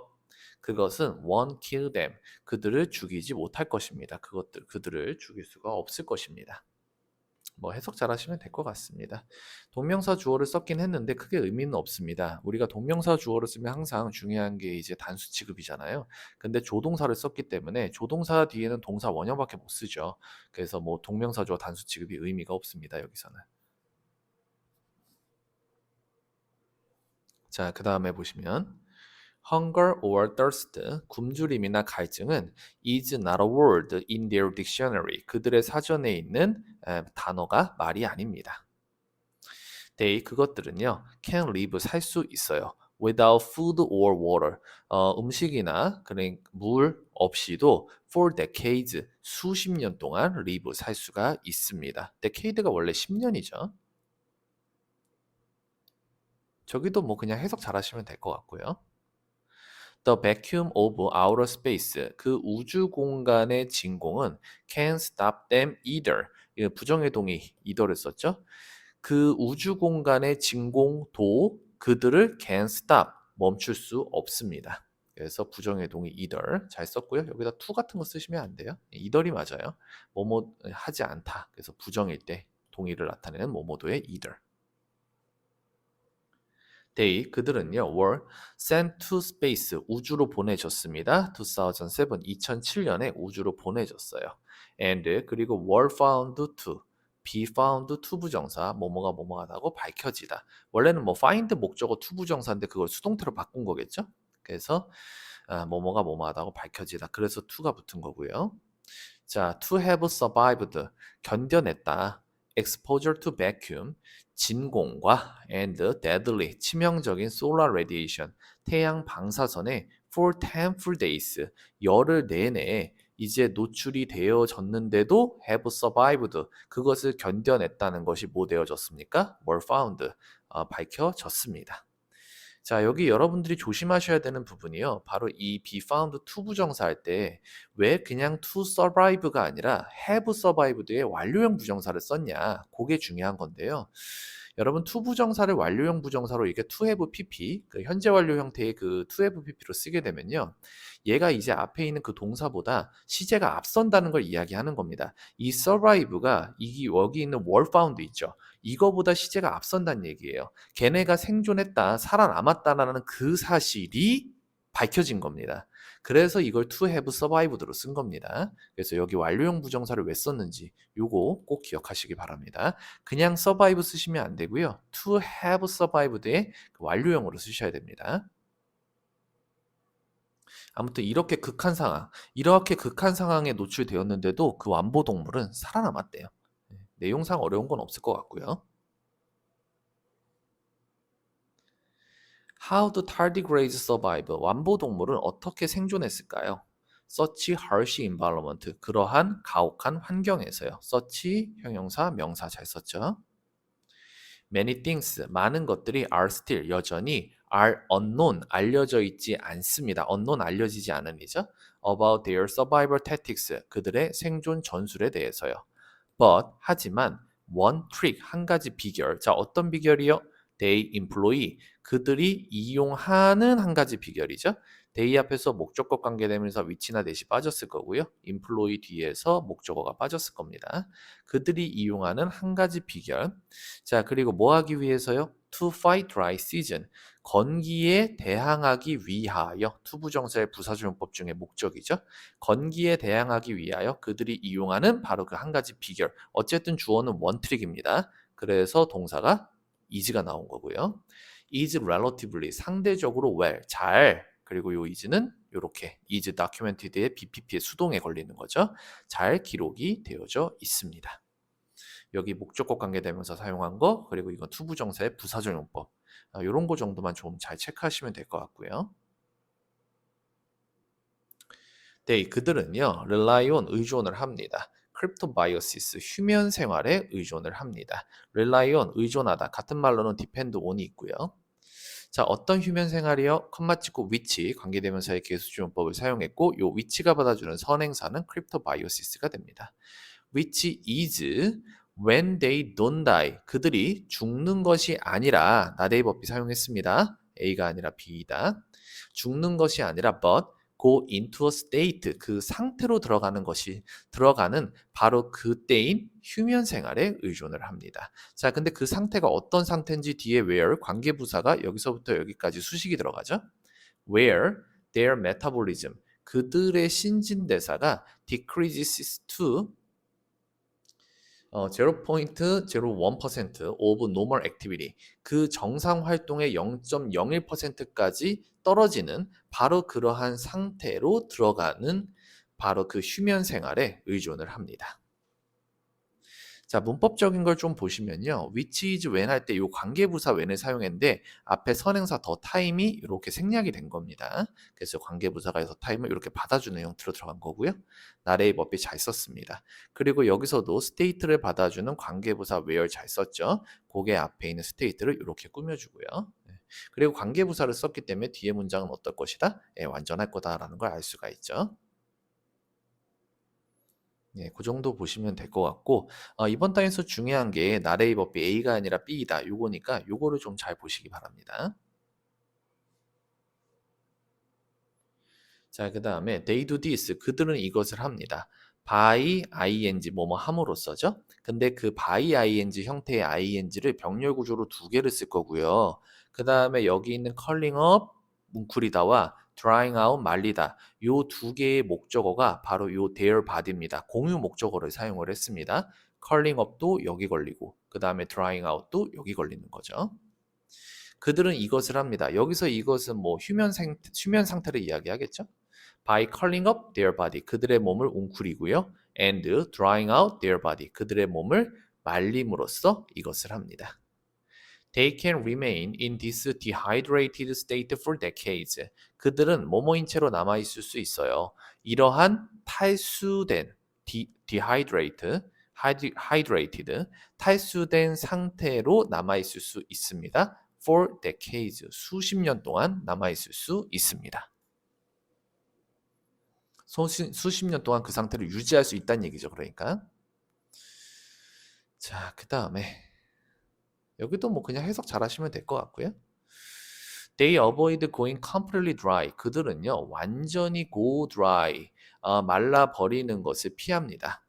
그것은 won't kill them, 그들을 죽이지 못할 것입니다. 그들을 죽일 수가 없을 것입니다. 뭐 해석 잘 하시면 될 것 같습니다. 동명사 주어를 썼긴 했는데 크게 의미는 없습니다. 우리가 동명사 주어를 쓰면 항상 중요한 게 이제 단수 취급이잖아요. 근데 조동사를 썼기 때문에 조동사 뒤에는 동사 원형밖에 못 쓰죠. 그래서 뭐 동명사 주어 단수 취급이 의미가 없습니다. 여기서는. 자, 그 다음에 보시면 hunger or thirst, 굶주림이나 갈증은 is not a word in their dictionary. 그들의 사전에 있는 단어가 말이 아닙니다. They, 그것들은요, can live, 살 수 있어요. without food or water. 음식이나 물 없이도 for decades, 수십 년 동안 live, 살 수가 있습니다. decade가 원래 10년이죠. 저기도 뭐 그냥 해석 잘 하시면 될 것 같고요. The vacuum of outer space, 그 우주 공간의 진공은 can stop them either. 이거 부정의 동의 either를 썼죠. 그 우주 공간의 진공도 그들을 can stop, 멈출 수 없습니다. 그래서 부정의 동의 either 잘 썼고요. 여기다 to 같은 거 쓰시면 안 돼요. either이 맞아요. 뭐뭐 하지 않다. 그래서 부정일 때 동의를 나타내는 뭐뭐도의 either. They, 그들은요, were sent to space, 우주로 보내졌습니다. 2007, 2007년에 우주로 보내졌어요. And, 그리고 were found to, be found to 부정사, 뭐뭐가 뭐뭐하다고 밝혀지다. 원래는 뭐 find 목적어 to 부정사인데 그걸 수동태로 바꾼 거겠죠? 그래서 뭐뭐가 뭐뭐하다고 밝혀지다. 그래서 to가 붙은 거고요. 자, to have survived, 견뎌냈다. exposure to vacuum, 진공과 and deadly, 치명적인 solar radiation, 태양 방사선에 for 10 full days, 열흘 내내 이제 노출이 되어졌는데도 have survived, 그것을 견뎌냈다는 것이 뭐 되어졌습니까? were found, 밝혀졌습니다. 자, 여기 여러분들이 조심하셔야 되는 부분이요. 바로 이 be found to 부정사 할 때 왜 그냥 to survive가 아니라 have survived의 완료형 부정사를 썼냐? 그게 중요한 건데요. 여러분 to 부정사를 완료형 부정사로 이렇게 to have pp, 그 현재 완료 형태의 그 to have pp로 쓰게 되면요. 얘가 이제 앞에 있는 그 동사보다 시제가 앞선다는 걸 이야기하는 겁니다. 이 survive가 여기 있는 were found 있죠. 이거보다 시제가 앞선다는 얘기예요. 걔네가 생존했다, 살아남았다라는 그 사실이 밝혀진 겁니다. 그래서 이걸 to have survived로 쓴 겁니다. 그래서 여기 완료형 부정사를 왜 썼는지 요거 꼭 기억하시기 바랍니다. 그냥 survive 쓰시면 안 되고요. to have survived의 그 완료형으로 쓰셔야 됩니다. 아무튼 이렇게 극한 상황에 노출되었는데도 그 완보 동물은 살아남았대요. 내용상 어려운 건 없을 것 같고요. How do tardigrades survive? 완보 동물은 어떻게 생존했을까요? Such harsh environment. 그러한 가혹한 환경에서요. Such 형용사, 명사 잘 썼죠? Many things. 많은 것들이 are still. 여전히 are unknown. 알려져 있지 않습니다. unknown 알려지지 않은 이죠. About their survival tactics. 그들의 생존 전술에 대해서요. But 하지만 one trick 한 가지 비결. 자, 어떤 비결이요? They employ 그들이 이용하는 한 가지 비결이죠. they 앞에서 목적격 관계되면서 위치나 대시 빠졌을 거고요. employ 뒤에서 목적어가 빠졌을 겁니다. 그들이 이용하는 한 가지 비결. 자, 그리고 뭐 하기 위해서요? To fight dry season. 건기에 대항하기 위하여. 투부정사의 부사조용법 중에 목적이죠. 건기에 대항하기 위하여 그들이 이용하는 바로 그 한 가지 비결. 어쨌든 주어는 원트릭입니다. 그래서 동사가 is가 나온 거고요. is relatively 상대적으로 well 잘 그리고 요 is는 이렇게 is documented의 BPP의 수동에 걸리는 거죠. 잘 기록이 되어져 있습니다. 여기 목적격 관계대명사 사용한 거 그리고 이건 투부정사의 부사적용법 이런 거 정도만 좀 잘 체크하시면 될 것 같고요. they 그들은요 rely on 의존을 합니다. 크립토바이오시스 휴면 생활에 의존을 합니다. rely on 의존하다 같은 말로는 depend on이 있고요. 자, 어떤 휴면 생활이요? 컴마 찍고 which 관계대명사의 계수주용법을 사용했고 요 which가 받아주는 선행사는 크립토바이오시스가 됩니다. which is when they don't die. 그들이 죽는 것이 아니라 나데이 법비 사용했습니다. A가 아니라 B이다. 죽는 것이 아니라 but go into a state 그 상태로 들어가는 바로 그때인 휴면 생활에 의존을 합니다. 자, 근데 그 상태가 어떤 상태인지 뒤에 where 관계부사가 여기서부터 여기까지 수식이 들어가죠. where their metabolism 그들의 신진대사가 decreases to 0.01% of normal activity 그 정상 활동의 0.01%까지 떨어지는 바로 그러한 상태로 들어가는 바로 그 휴면 생활에 의존을 합니다. 자, 문법적인 걸 좀 보시면요. which is when 할 때 이 관계부사 when을 사용했는데 앞에 선행사 더 타임이 이렇게 생략이 된 겁니다. 그래서 관계부사가 더 타임을 이렇게 받아주는 형태로 들어간 거고요. 나레이 법비 잘 썼습니다. 그리고 여기서도 state를 받아주는 관계부사 where 잘 썼죠. 그게 앞에 있는 state를 이렇게 꾸며주고요. 그리고 관계부사를 썼기 때문에 뒤에 문장은 어떨 것이다? 완전할 거다라는 걸 알 수가 있죠. 네, 그 정도 보시면 될 것 같고 이번 단에서 중요한 게 나레이 법비 A가 아니라 B이다 요거니까 요거를 좀 잘 보시기 바랍니다. 자, 그 다음에 they do this 그들은 이것을 합니다. by ing 뭐뭐 함으로써죠. 근데 그 by ing 형태의 ing를 병렬 구조로 두 개를 쓸 거고요. 그 다음에 여기 있는 calling up 뭉클이다와 drying out 말리다 요 두 개의 목적어가 바로 요 their body입니다. 공유 목적어를 사용을 했습니다. calling up도 여기 걸리고 그 다음에 drying out도 여기 걸리는 거죠. 그들은 이것을 합니다. 여기서 이것은 뭐 휴면 상태를 이야기하겠죠. by curling up their body 그들의 몸을 웅크리고요. and drying out their body 그들의 몸을 말림으로써 이것을 합니다. They can remain in this dehydrated state for decades. 그들은 뭐뭐인 채로 남아있을 수 있어요. 이러한 탈수된 hydrated 탈수된 상태로 남아있을 수 있습니다. for decades, 수십 년 동안 남아있을 수 있습니다. 수십 년 동안 그 상태를 유지할 수 있다는 얘기죠. 그러니까. 자, 그 다음에 여기도 뭐 그냥 해석 잘 하시면 될 것 같고요. They avoid going completely dry. 그들은요, 완전히 go dry, 말라버리는 것을 피합니다.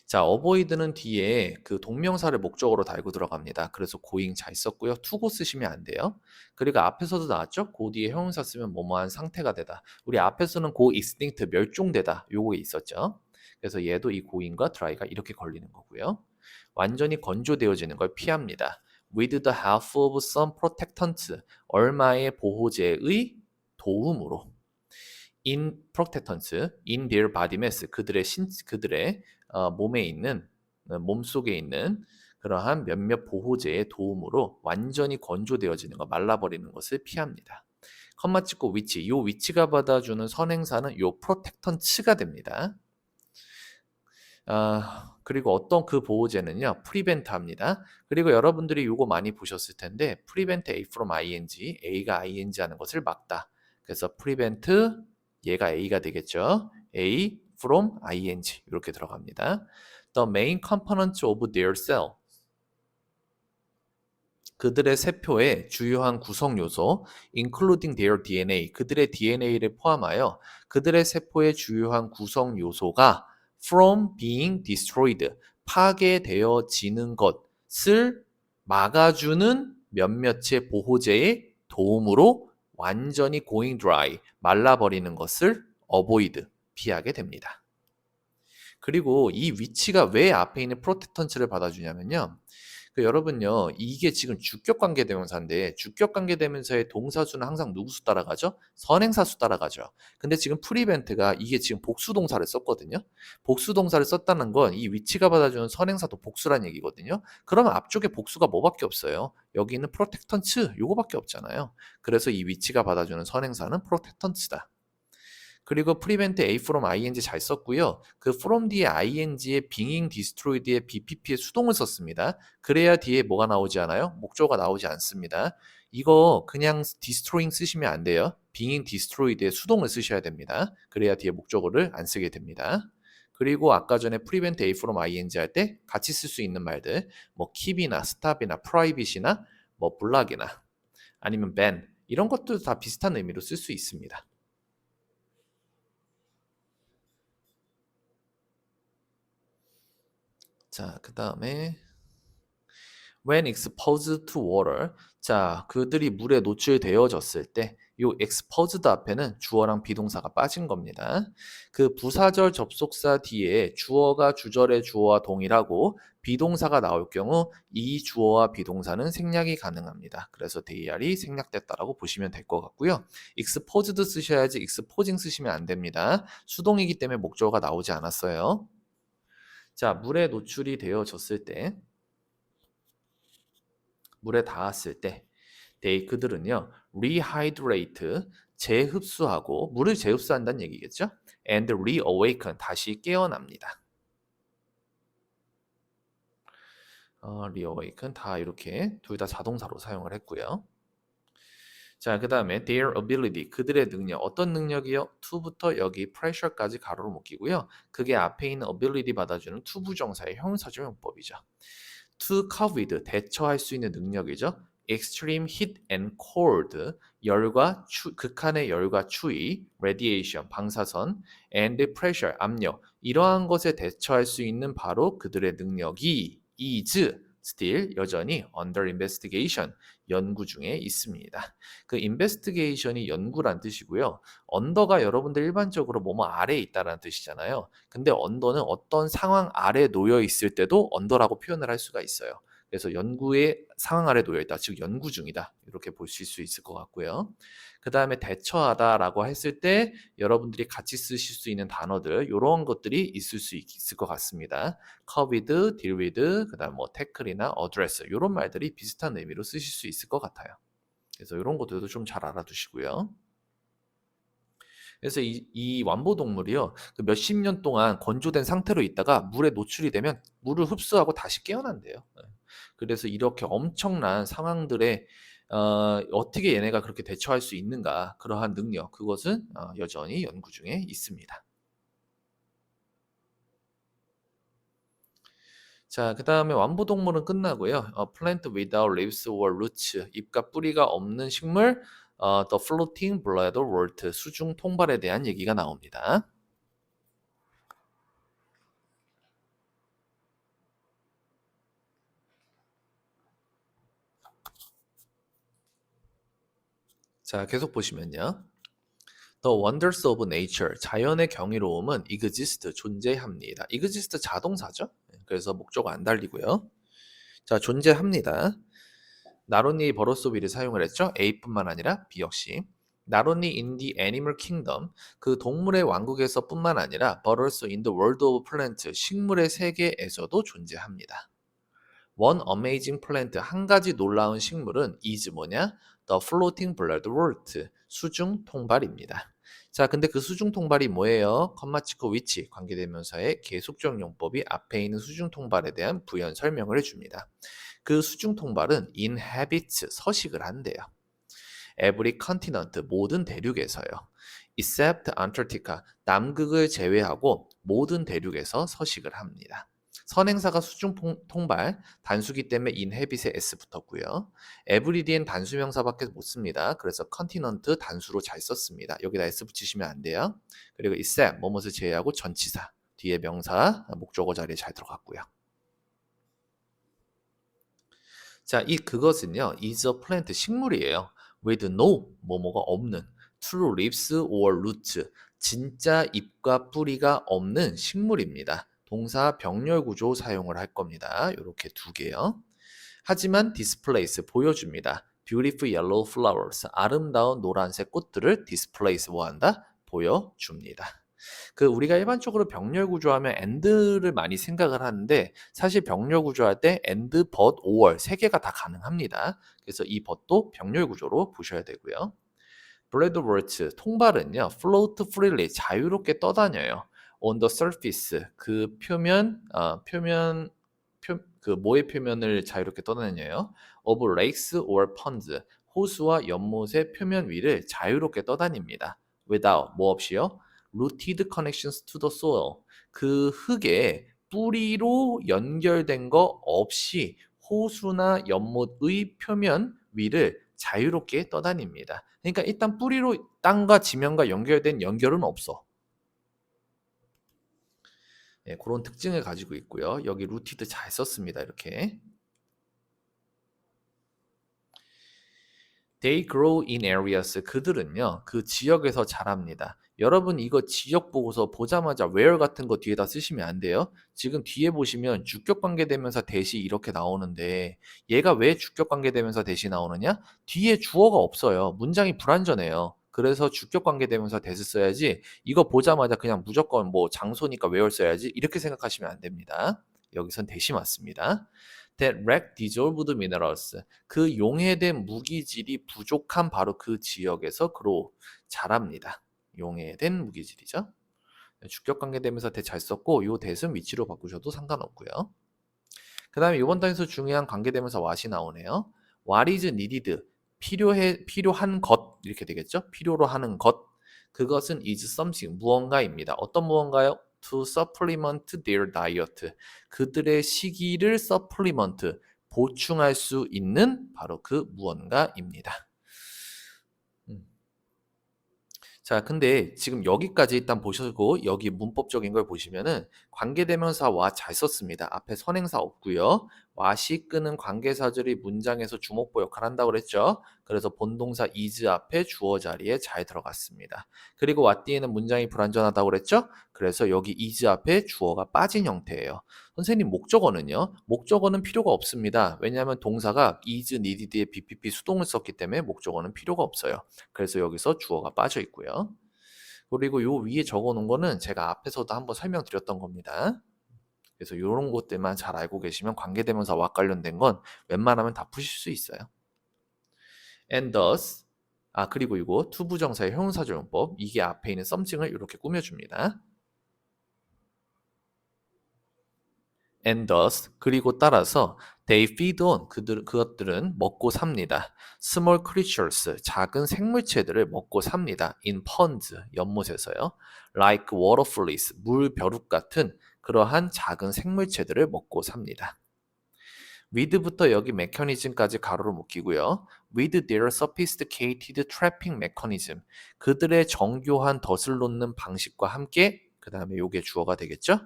자, avoid는 뒤에 그 동명사를 목적어로 달고 들어갑니다. 그래서 going 잘 썼고요. to go 쓰시면 안 돼요. 그리고 앞에서도 나왔죠? go 뒤에 형용사 쓰면 뭐뭐한 상태가 되다. 우리 앞에서는 go extinct, 멸종되다. 요거 있었죠? 그래서 얘도 이 going과 dry가 이렇게 걸리는 거고요. 완전히 건조되어지는 걸 피합니다. With the help of some protectants, 얼마의 보호제의 도움으로. In protectants, in their body mass, 그들의 몸에 있는, 몸 속에 있는 그러한 몇몇 보호제의 도움으로 완전히 건조되어지는 것, 말라버리는 것을 피합니다. 컴마 찍고 위치, 요 위치가 받아주는 선행사는 요 protectants가 됩니다. 그리고 어떤 그 보호제는요, prevent 합니다. 그리고 여러분들이 요거 많이 보셨을 텐데, prevent A from ing, A가 ing 하는 것을 막다. 그래서 prevent, 얘가 A가 되겠죠. A from ing, 이렇게 들어갑니다. The main components of their cell, 그들의 세포의 주요한 구성 요소, including their DNA, 그들의 DNA를 포함하여 그들의 세포의 주요한 구성 요소가 from being destroyed, 파괴되어지는 것을 막아주는 몇몇의 보호제의 도움으로 완전히 going dry, 말라버리는 것을 avoid, 피하게 됩니다. 그리고 이 위치가 왜 앞에 있는 프로텍턴츠를 받아주냐면요. 여러분요, 이게 지금 주격관계대명사인데 주격관계대명사의 동사수는 항상 누구 수 따라가죠? 선행사 수 따라가죠. 근데 지금 프리벤트가 이게 지금 복수동사를 썼거든요. 복수동사를 썼다는 건 이 위치가 받아주는 선행사도 복수란 얘기거든요. 그러면 앞쪽에 복수가 뭐밖에 없어요? 여기 있는 프로텍턴츠 요거밖에 없잖아요. 그래서 이 위치가 받아주는 선행사는 프로텍턴츠다. 그리고 prevent A from ing 잘 썼고요. 그 from 뒤에 ing의 being destroyed의 BPP의 수동을 썼습니다. 그래야 뒤에 뭐가 나오지 않아요? 목적어가 나오지 않습니다. 이거 그냥 destroying 쓰시면 안 돼요. being destroyed의 수동을 쓰셔야 됩니다. 그래야 뒤에 목적어를 안 쓰게 됩니다. 그리고 아까 전에 prevent A from ing 할 때 같이 쓸 수 있는 말들, 뭐 keep이나 stop이나 private이나 뭐 block이나 아니면 ban, 이런 것도 다 비슷한 의미로 쓸 수 있습니다. 자, 그 다음에 when exposed to water, 자, 그들이 물에 노출되어졌을 때 이 exposed 앞에는 주어랑 비동사가 빠진 겁니다. 그 부사절 접속사 뒤에 주어가 주절의 주어와 동일하고 비동사가 나올 경우 이 주어와 비동사는 생략이 가능합니다. 그래서 대R이 생략됐다라고 보시면 될 것 같고요. exposed 쓰셔야지 exposing 쓰시면 안 됩니다. 수동이기 때문에 목적어가 나오지 않았어요. 자, 물에 노출이 되어졌을 때, 물에 닿았을 때, 그들은요, rehydrate, 재흡수하고, 물을 재흡수한다는 얘기겠죠? and reawaken, 다시 깨어납니다. reawaken, 다 이렇게 둘 다 자동사로 사용을 했고요. 자, 그 다음에 their ability, 그들의 능력, 어떤 능력이요? to부터 여기 pressure까지 가로로 묶이고요. 그게 앞에 있는 ability 받아주는 to 부정사의 형용사적 용법이죠. to cope with, 대처할 수 있는 능력이죠. extreme heat and cold, 극한의 열과 추위, radiation, 방사선, and pressure, 압력, 이러한 것에 대처할 수 있는 바로 그들의 능력이 is still, 여전히 under investigation, 연구 중에 있습니다. 그 investigation이 연구란 뜻이고요. 언더가 여러분들 일반적으로 뭐뭐 아래에 있다라는 뜻이잖아요. 근데 언더는 어떤 상황 아래 놓여 있을 때도 언더라고 표현을 할 수가 있어요. 그래서 연구의 상황 아래 놓여 있다, 즉 연구 중이다, 이렇게 보실 수 있을 것 같고요. 그 다음에 대처하다라고 했을 때 여러분들이 같이 쓰실 수 있는 단어들, 이런 것들이 있을 수 있을 것 같습니다. cope with, deal with, 그 다음 뭐 tackle이나 address, 이런 말들이 비슷한 의미로 쓰실 수 있을 것 같아요. 그래서 이런 것들도 좀 잘 알아두시고요. 그래서 이 완보동물이요, 그 몇십 년 동안 건조된 상태로 있다가 물에 노출이 되면 물을 흡수하고 다시 깨어난대요. 그래서 이렇게 엄청난 상황들에 어떻게 얘네가 그렇게 대처할 수 있는가 그러한 능력 그것은 여전히 연구 중에 있습니다. 자, 그 다음에 완부동물은 끝나고요. plant without leaves or roots, 잎과 뿌리가 없는 식물, the floating bladder wort, 수중 통발에 대한 얘기가 나옵니다. 자, 계속 보시면요. The wonders of nature, 자연의 경이로움은 exist, 존재합니다. exist 자동사죠? 그래서 목적어 안 달리고요. 자, 존재합니다. Not only 버러소비를 사용을 했죠. A뿐만 아니라 B 역시. Not only in the animal kingdom, 그 동물의 왕국에서 뿐만 아니라 but also in the world of plant, 식물의 세계에서도 존재합니다. One amazing plant, 한 가지 놀라운 식물은 is 뭐냐? The floating bloodwort, 수중 통발입니다. 자, 근데 그 수중 통발이 뭐예요? 컴마 치고 위치, 관계대명사의 계속적 용법이 앞에 있는 수중 통발에 대한 부연 설명을 해줍니다. 그 수중 통발은 inhabits, 서식을 한대요. Every continent, 모든 대륙에서요. Except Antarctica, 남극을 제외하고 모든 대륙에서 서식을 합니다. 선행사가 수중 통발, 단수기 때문에 inhabit에 s 붙었고요. every 뒤엔 단수명사밖에 못 씁니다. 그래서 continent 단수로 잘 썼습니다. 여기다 s 붙이시면 안 돼요. 그리고 except, 뭐뭇을 제외하고 전치사, 뒤에 명사, 목적어 자리에 잘 들어갔고요. 자, 이 그것은요, is a plant, 식물이에요. with no, 뭐뭐가 없는, true leaves or roots, 진짜 잎과 뿌리가 없는 식물입니다. 동사 병렬 구조 사용을 할 겁니다. 이렇게 두 개요. 하지만 displays, 보여줍니다. beautiful yellow flowers, 아름다운 노란색 꽃들을 displays 뭐한다? 보여줍니다. 그 우리가 일반적으로 병렬 구조하면 and를 많이 생각을 하는데 사실 병렬 구조할 때 and, but, or 세 개가 다 가능합니다. 그래서 이 but도 병렬 구조로 보셔야 되고요. Bloodworts, 통발은요, float freely, 자유롭게 떠다녀요. on the surface, 그 표면, 그 뭐의 표면을 자유롭게 떠다녀요? of lakes or ponds, 호수와 연못의 표면 위를 자유롭게 떠다닙니다. without, 뭐 없이요? rooted connections to the soil, 그 흙에 뿌리로 연결된 거 없이 호수나 연못의 표면 위를 자유롭게 떠다닙니다. 그러니까 일단 뿌리로 땅과 지면과 연결된 연결은 없어. 예, 그런 특징을 가지고 있고요. 여기 루티드 잘 썼습니다. 이렇게. They grow in areas. 그들은요, 그 지역에서 자랍니다. 여러분 이거 지역 보고서 보자마자 where 같은 거 뒤에다 쓰시면 안 돼요. 지금 뒤에 보시면 주격관계대명사 대시 이렇게 나오는데 얘가 왜 주격관계대명사 대시 나오느냐? 뒤에 주어가 없어요. 문장이 불완전해요. 그래서 주격관계대명사 대시 써야지 이거 보자마자 그냥 무조건 뭐 장소니까 where 써야지 이렇게 생각하시면 안 됩니다. 여기선 대시 맞습니다. That lack dissolved minerals. 그 용해된 무기질이 부족한 바로 그 지역에서 그로 자랍니다. 용해된 무기질이죠. 주격관계대명사 대 잘 썼고 요 대은 위치로 바꾸셔도 상관없고요. 그 다음에 이번 단에서 중요한 관계대명사 what이 나오네요. What is needed? 필요한 것 이렇게 되겠죠. 필요로 하는 것. 그것은 is something, 무언가입니다. 어떤 무언가요? To supplement their diet. 그들의 식이를 supplement, 보충할 수 있는 바로 그 무언가입니다. 자, 근데 지금 여기까지 일단 보시고 여기 문법적인 걸 보시면은 관계대명사 와 잘 썼습니다. 앞에 선행사 없고요. 와시 끄는 관계사절이 문장에서 주목보 역할을 한다고 그랬죠. 그래서 본동사 is 앞에 주어 자리에 잘 들어갔습니다. 그리고 와 뒤에는 문장이 불완전하다고 그랬죠. 그래서 여기 is 앞에 주어가 빠진 형태예요. 선생님 목적어는요? 목적어는 필요가 없습니다. 왜냐하면 동사가 is needed에 BPP 수동을 썼기 때문에 목적어는 필요가 없어요. 그래서 여기서 주어가 빠져 있고요. 그리고 요 위에 적어 놓은 거는 제가 앞에서도 한번 설명드렸던 겁니다. 그래서 이런 것들만 잘 알고 계시면 관계대명사와 관련된 건 웬만하면 다 푸실 수 있어요. And thus, 그리고 이거 투부정사의 형용사조용법, 이게 앞에 있는 something을 이렇게 꾸며줍니다. And thus, 그리고 따라서 They feed on 그것들은 먹고 삽니다. Small creatures 작은 생물체들을 먹고 삽니다. In ponds 연못에서요. Like water fleas 물 벼룩 같은 그러한 작은 생물체들을 먹고 삽니다. with부터 여기 mechanism까지 가로로 묶이고요. with their sophisticated trapping mechanism 그들의 정교한 덫을 놓는 방식과 함께 그 다음에 요게 주어가 되겠죠.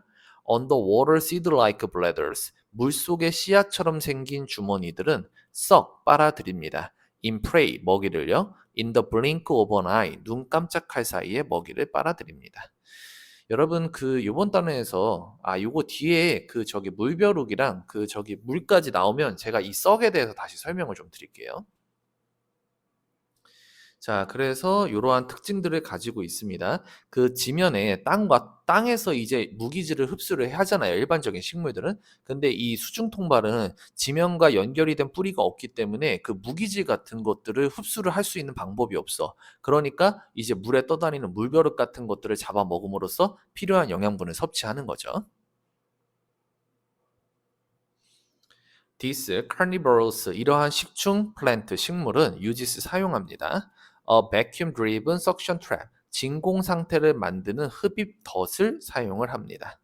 underwater seed-like bladders 물속의 씨앗처럼 생긴 주머니들은 썩 빨아들입니다. in prey 먹이를요. in the blink of an eye 눈 깜짝할 사이에 먹이를 빨아들입니다. 여러분 그 요번 단어에서 요거 뒤에 그 저기 물벼룩이랑 그 저기 물까지 나오면 제가 이 썩에 대해서 다시 설명을 좀 드릴게요. 자, 그래서 이러한 특징들을 가지고 있습니다. 그 지면에 땅에서 이제 무기질을 흡수를 하잖아요. 일반적인 식물들은. 근데 이 수중통발은 지면과 연결이 된 뿌리가 없기 때문에 그 무기질 같은 것들을 흡수를 할 수 있는 방법이 없어. 그러니까 이제 물에 떠다니는 물벼룩 같은 것들을 잡아먹음으로써 필요한 영양분을 섭취하는 거죠. These carnivores 이러한 식충 플랜트 식물은 uses 사용합니다. A vacuum driven suction trap 진공 상태를 만드는 흡입 덫을 사용을 합니다.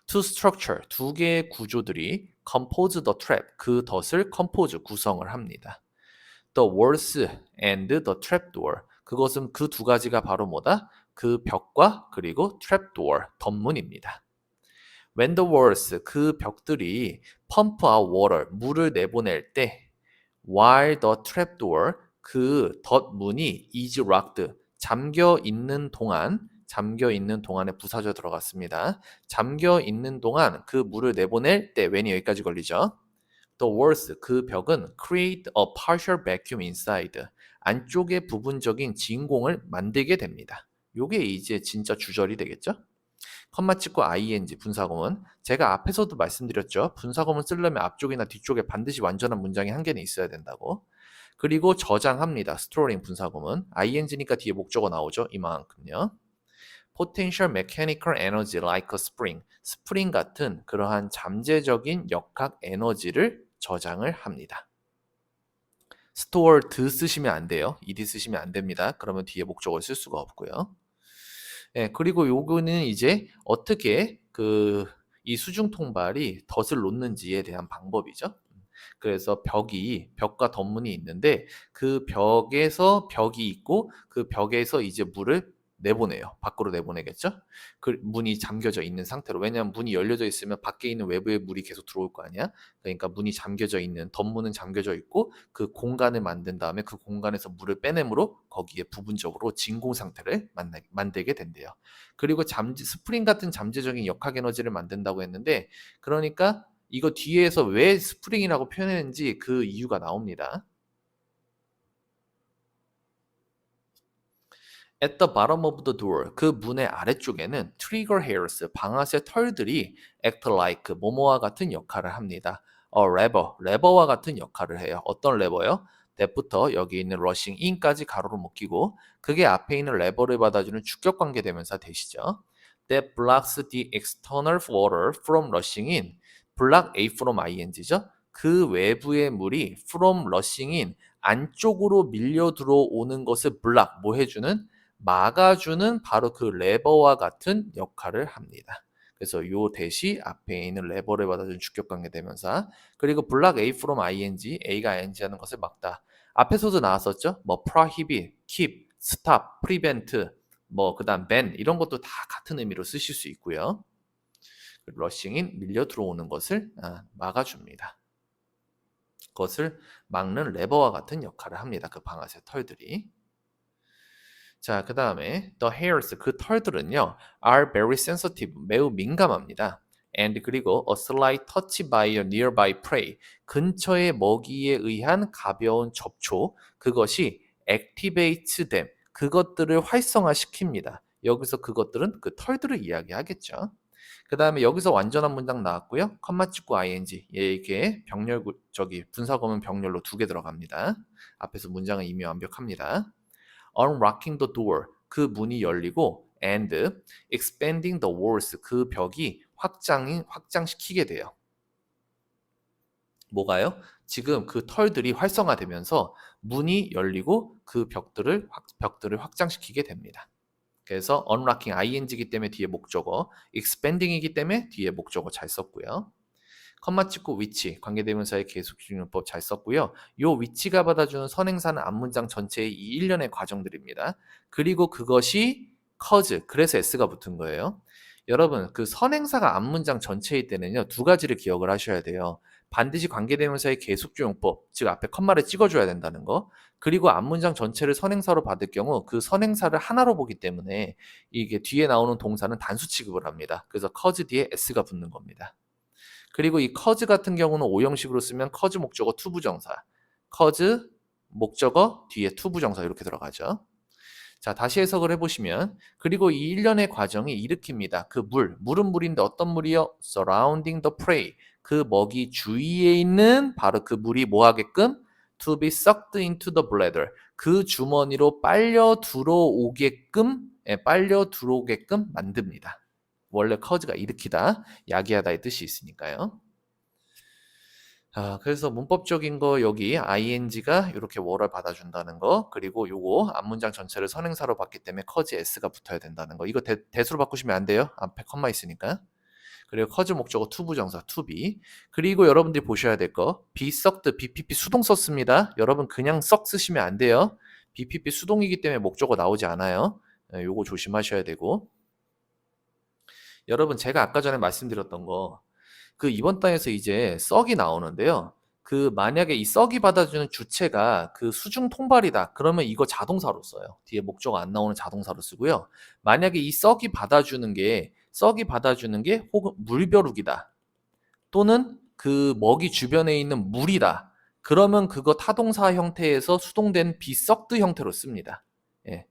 Two structure 두 개의 구조들이 compose the trap 그 덫을 compose 구성을 합니다. The walls and the trapdoor 그것은 그 두 가지가 바로 뭐다? 그 벽과 그리고 trapdoor 덧문입니다. When the walls 그 벽들이 pump out water 물을 내보낼 때 while the trapdoor 그 덧문이 is locked 잠겨 있는 동안에 부사절 들어갔습니다. 잠겨 있는 동안 그 물을 내보낼 때 when이 여기까지 걸리죠. The walls 그 벽은 create a partial vacuum inside 안쪽에 부분적인 진공을 만들게 됩니다. 요게 이제 진짜 주절이 되겠죠? 컴마 찍고 ing 분사구문 제가 앞에서도 말씀드렸죠. 분사구문 쓰려면 앞쪽이나 뒤쪽에 반드시 완전한 문장이 한 개는 있어야 된다고. 그리고 저장합니다. 스토어링 분사구문 ing니까 뒤에 목적어 나오죠. 이만큼요. potential mechanical energy like a spring 스프링 같은 그러한 잠재적인 역학 에너지를 저장을 합니다. stored 쓰시면 안 돼요. ed 쓰시면 안 됩니다. 그러면 뒤에 목적어를 쓸 수가 없고요. 예, 그리고 요거는 이제 어떻게 이 수중 통발이 덫을 놓는지에 대한 방법이죠. 그래서 벽과 덧문이 있는데 그 벽이 있고 그 벽에서 이제 물을 내보내요. 밖으로 내보내겠죠? 그 문이 잠겨져 있는 상태로. 왜냐하면 문이 열려져 있으면 밖에 있는 외부의 물이 계속 들어올 거 아니야? 그러니까 문이 잠겨져 있는, 덧문은 잠겨져 있고 그 공간을 만든 다음에 그 공간에서 물을 빼내므로 거기에 부분적으로 진공 상태를 만들게 된대요. 그리고 스프링 같은 잠재적인 역학 에너지를 만든다고 했는데 그러니까 이거 뒤에서 왜 스프링이라고 표현했는지 그 이유가 나옵니다. At the bottom of the door, 그 문의 아래쪽에는 trigger hairs, 방아쇠 털들이 act like, 뭐뭐와 같은 역할을 합니다. 레버와 같은 역할을 해요. 어떤 레버요? that부터 여기 있는 rushing in까지 가로로 묶이고 그게 앞에 있는 레버를 받아주는 주격관계 대명사 대시죠. That blocks the external water from rushing in. block A from ing죠. 그 외부의 물이 from rushing in, 안쪽으로 밀려 들어오는 것을 block, 뭐 해주는? 막아주는 바로 그 레버와 같은 역할을 합니다. 그래서 요 대시 앞에 있는 레버를 받아주는 주격관계 대명사 그리고 block A from ing, A가 ing 하는 것을 막다. 앞에서도 나왔었죠. 뭐 prohibit, keep, stop, prevent, 뭐 그다음 ban 이런 것도 다 같은 의미로 쓰실 수 있고요. 러싱인 밀려 들어오는 것을 막아줍니다. 그것을 막는 레버와 같은 역할을 합니다. 그 방아쇠 털들이. 자, 그 다음에 the hairs, 그 털들은요 are very sensitive, 매우 민감합니다. and 그리고 a slight touch by a nearby prey, 근처의 먹이에 의한 가벼운 접촉, 그것이 activates them, 그것들을 활성화시킵니다. 여기서 그것들은 그 털들을 이야기하겠죠. 그 다음에 여기서 완전한 문장 나왔고요. 컴마 찍고 ing, 이게 분사구문 병렬로 2개 들어갑니다. 앞에서 문장은 이미 완벽합니다. unlocking the door 그 문이 열리고 and expanding the walls 그 벽이 확장시키게 돼요. 뭐가요? 지금 그 털들이 활성화되면서 문이 열리고 그 벽들을 확장시키게 됩니다. 그래서 unlocking ing이기 때문에 뒤에 목적어, expanding이기 때문에 뒤에 목적어 잘 썼고요. 컴마 찍고 위치, 관계대명사의 계속중용법 잘 썼고요. 요 위치가 받아주는 선행사는 앞문장 전체의 이 일련의 과정들입니다. 그리고 그것이 cause, 그래서 s가 붙은 거예요. 여러분, 그 선행사가 앞문장 전체일 때는요, 두 가지를 기억을 하셔야 돼요. 반드시 관계대명사의 계속중용법, 즉 앞에 컴마를 찍어줘야 된다는 거. 그리고 앞문장 전체를 선행사로 받을 경우 그 선행사를 하나로 보기 때문에 이게 뒤에 나오는 동사는 단수 취급을 합니다. 그래서 cause 뒤에 s가 붙는 겁니다. 그리고 이 cause 같은 경우는 오형식으로 쓰면 cause 목적어 to 부정사, cause 목적어 뒤에 to 부정사 이렇게 들어가죠. 자, 다시 해석을 해보시면 그리고 이 일련의 과정이 일으킵니다. 그 물은 물인데 어떤 물이요? surrounding the prey, 그 먹이 주위에 있는 바로 그 물이 뭐 하게끔? to be sucked into the bladder, 그 주머니로 빨려 들어오게끔 만듭니다. 원래 cause가 일으키다, 야기하다의 뜻이 있으니까요. 그래서 문법적인 거 여기 ing가 이렇게 were 받아준다는 거, 그리고 요거 앞문장 전체를 선행사로 봤기 때문에 cause s가 붙어야 된다는 거. 이거 대수로 바꾸시면 안 돼요. 앞에 컴마 있으니까. 그리고 cause 목적어 to 부정사 to be. 그리고 여러분들이 보셔야 될 거, be sucked, bpp 수동 썼습니다. 여러분 그냥 썩 쓰시면 안 돼요. bpp 수동이기 때문에 목적어 나오지 않아요. 요거 조심하셔야 되고. 여러분 제가 아까 전에 말씀드렸던 거, 그 이번 단에서 이제 썩이 나오는데요. 그 만약에 이 썩이 받아주는 주체가 그 수중 통발이다. 그러면 이거 자동사로 써요. 뒤에 목적 안 나오는 자동사로 쓰고요. 만약에 이 썩이 받아주는 게 혹은 물벼룩이다. 또는 그 먹이 주변에 있는 물이다. 그러면 그거 타동사 형태에서 수동된 비썩드 형태로 씁니다. 예,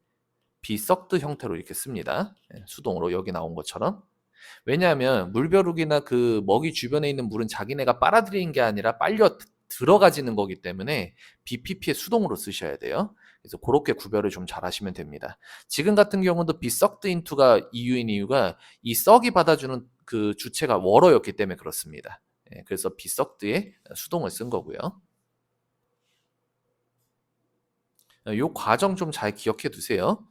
비썩드 형태로 이렇게 씁니다. 예, 수동으로 여기 나온 것처럼. 왜냐하면 물벼룩이나 그 먹이 주변에 있는 물은 자기네가 빨아들이는 게 아니라 빨려 들어가지는 거기 때문에 BPP의 수동으로 쓰셔야 돼요. 그래서 그렇게 구별을 좀 잘 하시면 됩니다. 지금 같은 경우도 be sucked into가 이유인 이유가 이 썩이 받아주는 그 주체가 워러였기 때문에 그렇습니다. 예, 그래서 be sucked의 수동을 쓴 거고요. 요 과정 좀 잘 기억해 두세요.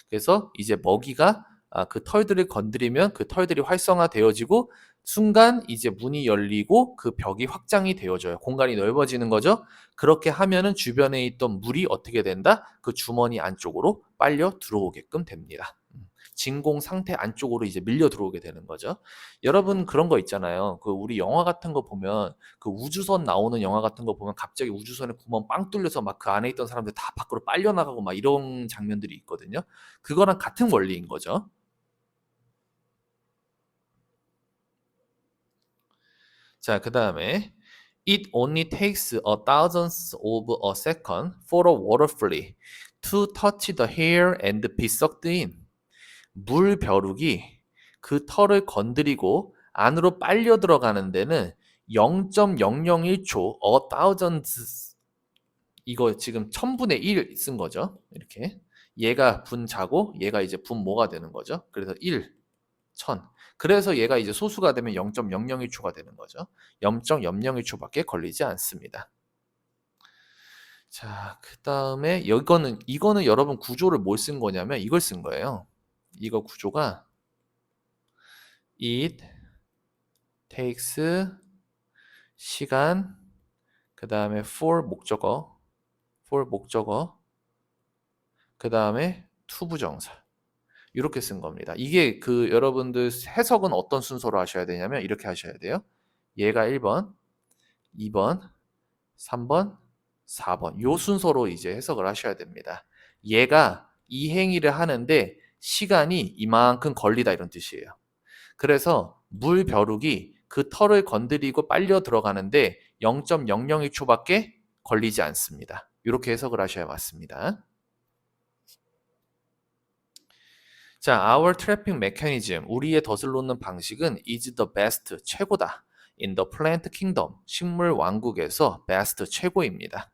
그래서 이제 먹이가 그 털들을 건드리면 그 털들이 활성화되어지고 순간 이제 문이 열리고 그 벽이 확장이 되어져요. 공간이 넓어지는 거죠. 그렇게 하면은 주변에 있던 물이 어떻게 된다? 그 주머니 안쪽으로 빨려 들어오게끔 됩니다. 진공 상태 안쪽으로 이제 밀려 들어오게 되는 거죠. 여러분 그런 거 있잖아요. 그 우리 영화 같은 거 보면 그 우주선 나오는 영화 같은 거 보면 갑자기 우주선에 구멍 빵 뚫려서 막 그 안에 있던 사람들 다 밖으로 빨려 나가고 막 이런 장면들이 있거든요. 그거랑 같은 원리인 거죠. 자, 그다음에 it only takes a thousandth of a second for a water flea to touch the hair and be sucked in. 물벼룩이 그 털을 건드리고 안으로 빨려 들어가는 데는 0.001초, a thousandth, 이거 지금 1000분의 1 쓴 거죠. 이렇게. 얘가 분자고 얘가 이제 분모가 되는 거죠. 그래서 1, 1000. 그래서 얘가 이제 소수가 되면 0.001초가 되는 거죠. 0.001초밖에 걸리지 않습니다. 자, 그다음에 이거는 여러분 구조를 뭘 쓴 거냐면 이걸 쓴 거예요. 이거 구조가 it takes 시간, 그다음에 for 목적어, 그다음에 to 부정사. 이렇게 쓴 겁니다. 이게 그 여러분들 해석은 어떤 순서로 하셔야 되냐면 이렇게 하셔야 돼요. 얘가 1번, 2번, 3번, 4번. 요 순서로 이제 해석을 하셔야 됩니다. 얘가 이 행위를 하는데 시간이 이만큼 걸리다 이런 뜻이에요. 그래서 물벼룩이 그 털을 건드리고 빨려 들어가는데 0.001초밖에 걸리지 않습니다. 이렇게 해석을 하셔야 맞습니다. 자, our trapping mechanism, 우리의 덫을 놓는 방식은 is the best, 최고다. in the plant kingdom, 식물 왕국에서 best, 최고입니다.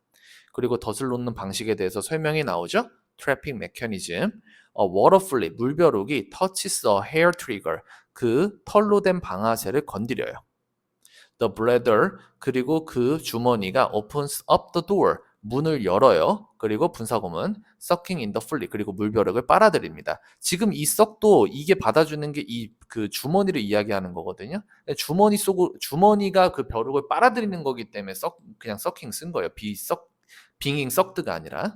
그리고 덫을 놓는 방식에 대해서 설명이 나오죠. trapping mechanism, water flea, 물벼룩이 touches a hair trigger, 그 털로 된 방아쇠를 건드려요. The bladder 그리고 그 주머니가 opens up the door 문을 열어요. 그리고 분사구문 sucking in the fluid 그리고 물벼룩을 빨아들입니다. 지금 이 썩도 이게 받아주는 게 이 그 주머니를 이야기하는 거거든요. 주머니가 그 벼룩을 빨아들이는 거기 때문에 그냥 sucking 쓴 거예요. being sucked가 아니라.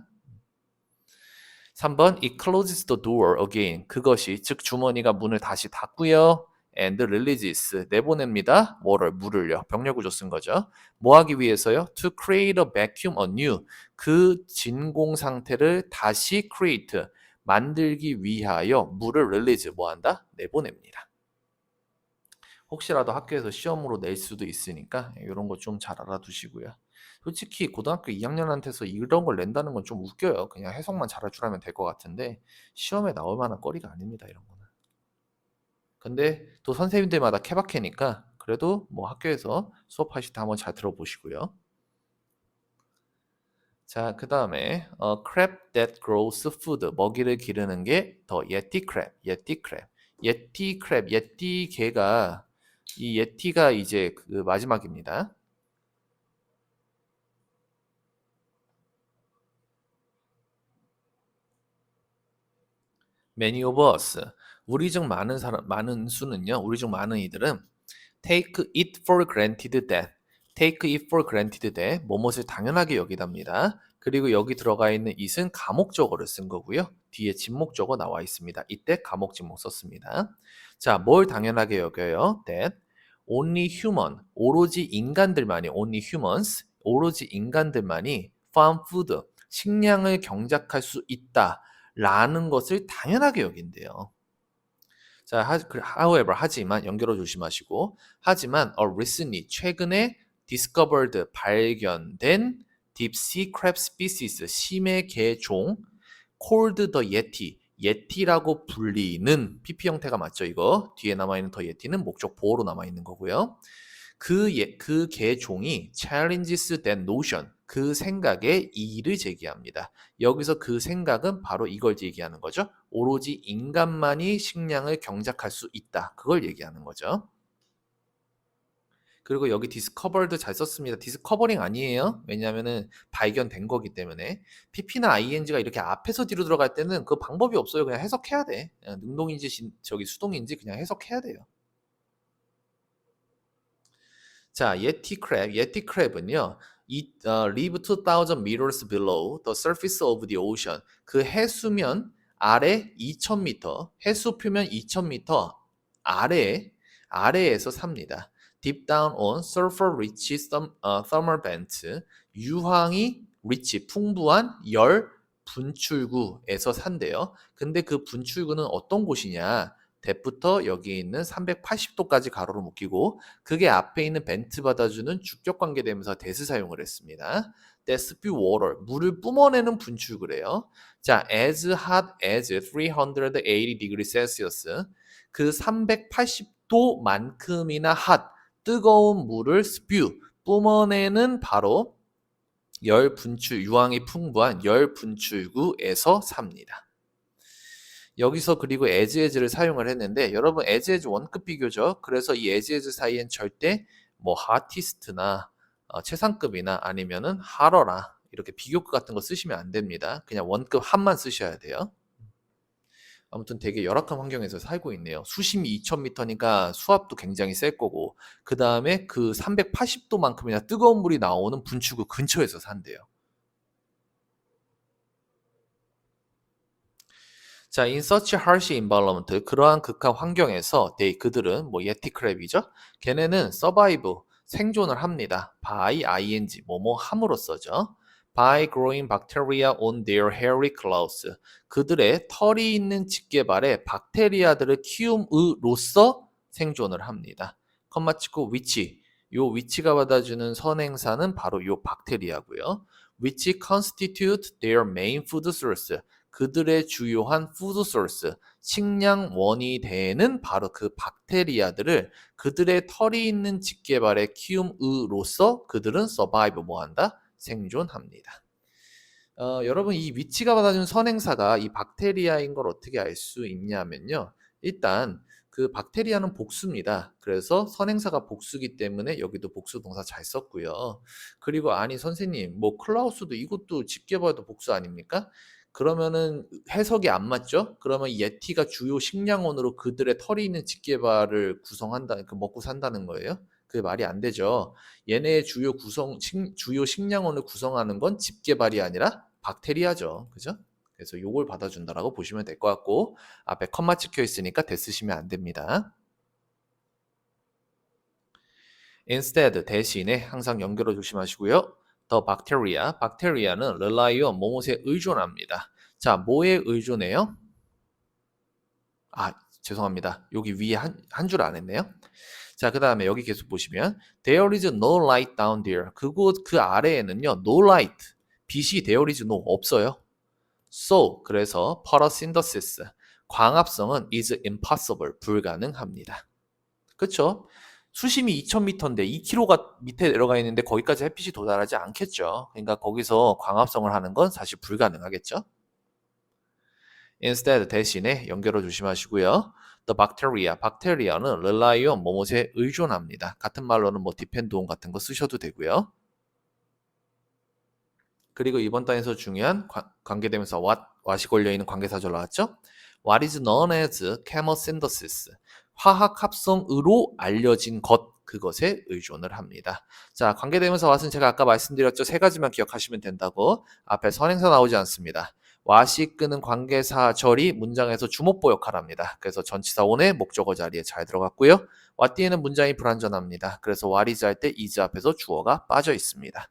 3번 It closes the door again. 그것이 즉 주머니가 문을 다시 닫고요. And releases 내보냅니다. 뭐를 물을요. 병렬구조 쓴 거죠. 뭐 하기 위해서요? To create a vacuum anew. 그 진공 상태를 다시 create 만들기 위하여 물을 release 뭐 한다? 내보냅니다. 혹시라도 학교에서 시험으로 낼 수도 있으니까 이런 거 좀 잘 알아두시고요. 솔직히 고등학교 2학년한테서 이런 걸 낸다는 건 좀 웃겨요. 그냥 해석만 잘해주라면 될 것 같은데 시험에 나올 만한 거리가 아닙니다. 이런 거는. 근데 또 선생님들마다 케바케니까 그래도 뭐 학교에서 수업하실 때 한번 잘 들어보시고요. 자, 그 다음에 crab that grows food 먹이를 기르는 게 더 예티 crab, 예티 crab, 예티 crab, 예티 개가 이 예티가 이제 그 마지막입니다. Many of us 우리 중 많은 사람 많은 수는요. 우리 중 많은 이들은 take it for granted that take it for granted that 뭐뭇을 당연하게 여기답니다. 그리고 여기 들어가 있는 it은 가목적어를 쓴 거고요. 뒤에 진목적어 나와 있습니다. 이때 가목 진목 썼습니다. 자, 뭘 당연하게 여겨요? that only human 오로지 인간들만이 only humans 오로지 인간들만이 farm food 식량을 경작할 수 있다. 라는 것을 당연하게 여긴대요. 자, however, 하지만 연결어 조심하시고 하지만 recently 최근에 discovered 발견된 deep sea crab species 심해 개종 called the yeti 예티라고 불리는 PP 형태가 맞죠 이거 뒤에 남아있는 더 예티는 목적 보호로 남아있는 거고요. 그 개종이 challenges that notion 그 생각에 이의를 제기합니다. 여기서 그 생각은 바로 이걸 얘기하는 거죠. 오로지 인간만이 식량을 경작할 수 있다. 그걸 얘기하는 거죠. 그리고 여기 discovered 잘 썼습니다. discovering 아니에요. 왜냐하면은 발견된 거기 때문에 pp나 ing가 이렇게 앞에서 뒤로 들어갈 때는 그 방법이 없어요. 그냥 해석해야 돼. 능동인지 수동인지 그냥 해석해야 돼요. 자, 예티 크랩은요. live 2000 meters below the surface of the ocean. 그 해수면 아래 2000m, 해수 표면 2000m 아래에서 삽니다. Deep down on sulfur rich thermal vents. 유황이 rich 풍부한 열 분출구에서 산대요. 근데 그 분출구는 어떤 곳이냐? 뎁부터 여기 있는 380도까지 가로로 묶이고 그게 앞에 있는 벤트 받아주는 주격 관계대명사 that을 사용을 했습니다. that spew water 물을 뿜어내는 분출구래요. 자, as hot as 380 degrees Celsius 그 380도만큼이나 hot 뜨거운 물을 spew 뿜어내는 바로 유황이 풍부한 열 분출구에서 삽니다. 여기서 그리고 as를 사용을 했는데 여러분 as 원급 비교죠. 그래서 이 as 사이엔 절대 뭐 hottest나 최상급이나 아니면은 hottera 이렇게 비교급 같은 거 쓰시면 안 됩니다. 그냥 원급 한만 쓰셔야 돼요. 아무튼 되게 열악한 환경에서 살고 있네요. 수심이 2000m니까 수압도 굉장히 셀 거고 그 다음에 그 380도만큼이나 뜨거운 물이 나오는 분출구 근처에서 산대요. 자, in such harsh environment, 그러한 극한 환경에서 그들은 뭐 예티크랩이죠. 걔네는 survive, 생존을 합니다. by ing, 뭐뭐 함으로써죠. by growing bacteria on their hairy claws. 그들의 털이 있는 집게발에 박테리아들을 키움으로써 생존을 합니다. 컴마 치고 which, 요 which가 받아주는 선행사는 바로 요 박테리아고요. which constitute their main food source. 그들의 주요한 푸드 소스, 식량원이 되는 바로 그 박테리아들을 그들의 털이 있는 집게발에 키움으로써 그들은 서바이브 뭐한다? 생존합니다. 여러분 이 위치가 받아준 선행사가 이 박테리아인 걸 어떻게 알 수 있냐면요. 일단 그 박테리아는 복수입니다. 그래서 선행사가 복수기 때문에 여기도 복수 동사 잘 썼고요. 그리고 아니 선생님 뭐 클라우스도 이것도 짙게 봐도 복수 아닙니까? 그러면은 해석이 안 맞죠? 그러면 예티가 주요 식량원으로 그들의 털이 있는 집게발을 구성한다, 그 먹고 산다는 거예요? 그게 말이 안 되죠. 얘네의 주요 식량원을 구성하는 건 집게발이 아니라 박테리아죠. 그죠? 그래서 요걸 받아준다라고 보시면 될 것 같고, 앞에 컴마 찍혀 있으니까 대 쓰시면 안 됩니다. instead 대신에 항상 연결어 조심하시고요. the bacteria, 박테리아는 rely on 뭐뭐에 의존합니다. 자, 뭐에 의존해요? 아, 죄송합니다. 여기 위에 한 줄 안 했네요. 자, 그 다음에 여기 계속 보시면 there is no light down there. 그곳 그 아래에는요, no light. 빛이 there is no 없어요. So 그래서 photosynthesis 광합성은 is impossible 불가능합니다. 그렇죠? 수심이 2000m인데 2km가 밑에 내려가 있는데 거기까지 햇빛이 도달하지 않겠죠. 그러니까 거기서 광합성을 하는 건 사실 불가능하겠죠. instead 대신에 연결어 조심하시고요. The bacteria, 박테리아는 rely on 뭐뭐에 의존합니다. 같은 말로는 뭐 depend on 같은 거 쓰셔도 되고요. 그리고 이번 단에서 중요한 관계대명사 what이 걸려있는 관계사절 나왔죠? What is known as chemosynthesis. 화학 합성으로 알려진 것, 그것에 의존을 합니다. 자, 관계대명사 what은 제가 아까 말씀드렸죠? 세 가지만 기억하시면 된다고. 앞에 선행사 나오지 않습니다. what이 이끄는 관계사절이 문장에서 주목보 역할을 합니다. 그래서 전치사 on의 목적어 자리에 잘 들어갔고요. what 뒤에는 문장이 불완전합니다. 그래서 what is 할 때 is 앞에서 주어가 빠져 있습니다.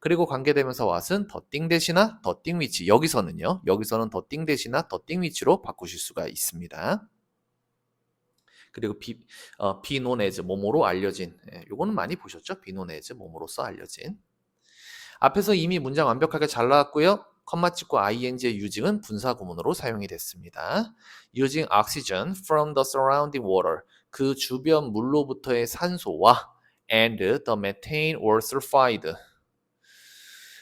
그리고 관계대명사 what은 더띵 대시나 더띵 위치, 여기서는 더띵 대시나 더띵 위치로 바꾸실 수가 있습니다. 그리고 be known as 뭐뭐로 알려진, 요거는 많이 보셨죠? be known as 뭐뭐로써 알려진. 앞에서 이미 문장 완벽하게 잘 나왔고요. 컴마 찍고 ing의 using은 분사 구문으로 사용이 됐습니다. using oxygen from the surrounding water, 그 주변 물로부터의 산소와 and the methane or sulfide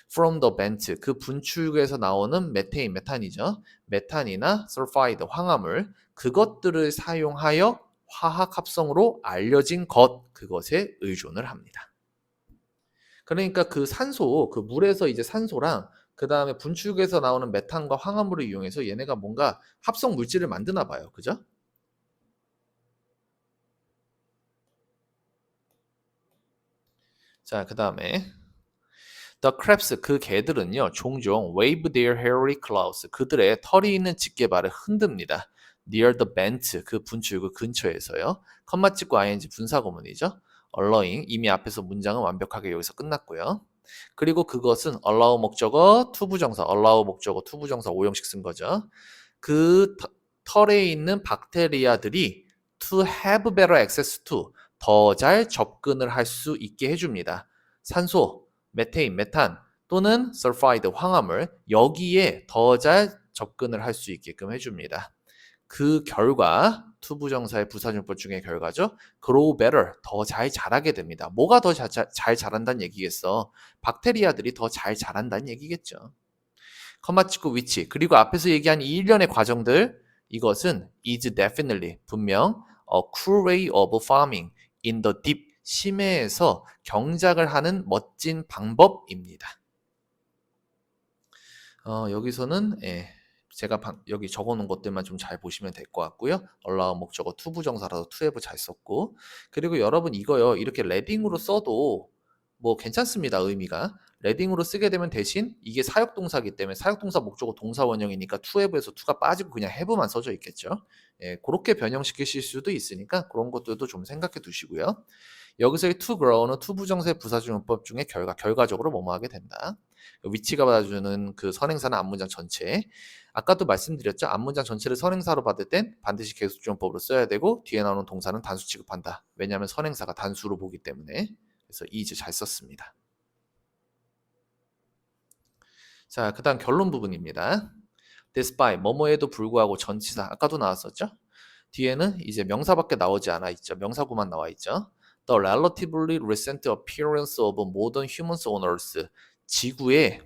from the vent, 그 분출구에서 나오는 메탄이죠. 메탄이나 설파이드, 황화물, 그것들을 사용하여 화학 합성으로 알려진 것, 그것에 의존을 합니다. 그러니까 그 산소, 그 물에서 이제 산소랑 그 다음에 분출구에서 나오는 메탄과 황화물을 이용해서 얘네가 뭔가 합성 물질을 만드나 봐요. 그죠? 자, 그 다음에 The crabs, 그 개들은요, 종종 wave their hairy claws, 그들의 털이 있는 집게발을 흔듭니다. Near the vent, 그 분출구 근처에서요. 컴마 찍고 ing 분사구문이죠. allowing, 이미 앞에서 문장은 완벽하게 여기서 끝났고요. 그리고 그것은 allow 목적어, 투부정사, allow 목적어, 투부정사 5형식 쓴 거죠. 그 털에 있는 박테리아들이 to have better access to, 더 잘 접근을 할 수 있게 해줍니다. 산소, 메테인, 메탄 또는 설파이드, 황화물, 여기에 더 잘 접근을 할 수 있게끔 해줍니다. 그 결과 투부정사의 부사용법 중에 결과죠. grow better, 더 잘 자라게 됩니다. 뭐가 더 잘 자란다는 얘기겠어? 박테리아들이 더 잘 자란다는 얘기겠죠. 컴마 찍고 위치, 그리고 앞에서 얘기한 이 일련의 과정들, 이것은 is definitely, 분명 a cool way of farming in the deep, 심해에서 경작을 하는 멋진 방법입니다. 여기서는 제가 여기 적어놓은 것들만 좀 잘 보시면 될 것 같고요. allow 목적어 투부정사라서 to have 잘 썼고, 그리고 여러분 이거요, 이렇게 레딩으로 써도 뭐 괜찮습니다. 의미가 레딩으로 쓰게 되면 대신 이게 사역동사기 때문에 사역동사 목적어 동사 원형이니까 to have에서 to가 빠지고 그냥 have만 써져 있겠죠. 그렇게 변형시키실 수도 있으니까 그런 것들도 좀 생각해 두시고요. 여기서의 to grow는 투부정사의 부사주용법 중에 결과적으로 뭐뭐 하게 된다. 위치가 받아주는 그 선행사는 앞문장 전체. 아까도 말씀드렸죠. 앞문장 전체를 선행사로 받을 땐 반드시 계속주용법으로 써야 되고 뒤에 나오는 동사는 단수 취급한다. 왜냐하면 선행사가 단수로 보기 때문에. 그래서 is 잘 썼습니다. 자, 그 다음 결론 부분입니다. despite, 뭐뭐에도 불구하고 전치사, 아까도 나왔었죠? 뒤에는 이제 명사밖에 나오지 않아 있죠. 명사구만 나와 있죠. The relatively recent appearance of modern humans on Earth. 지구에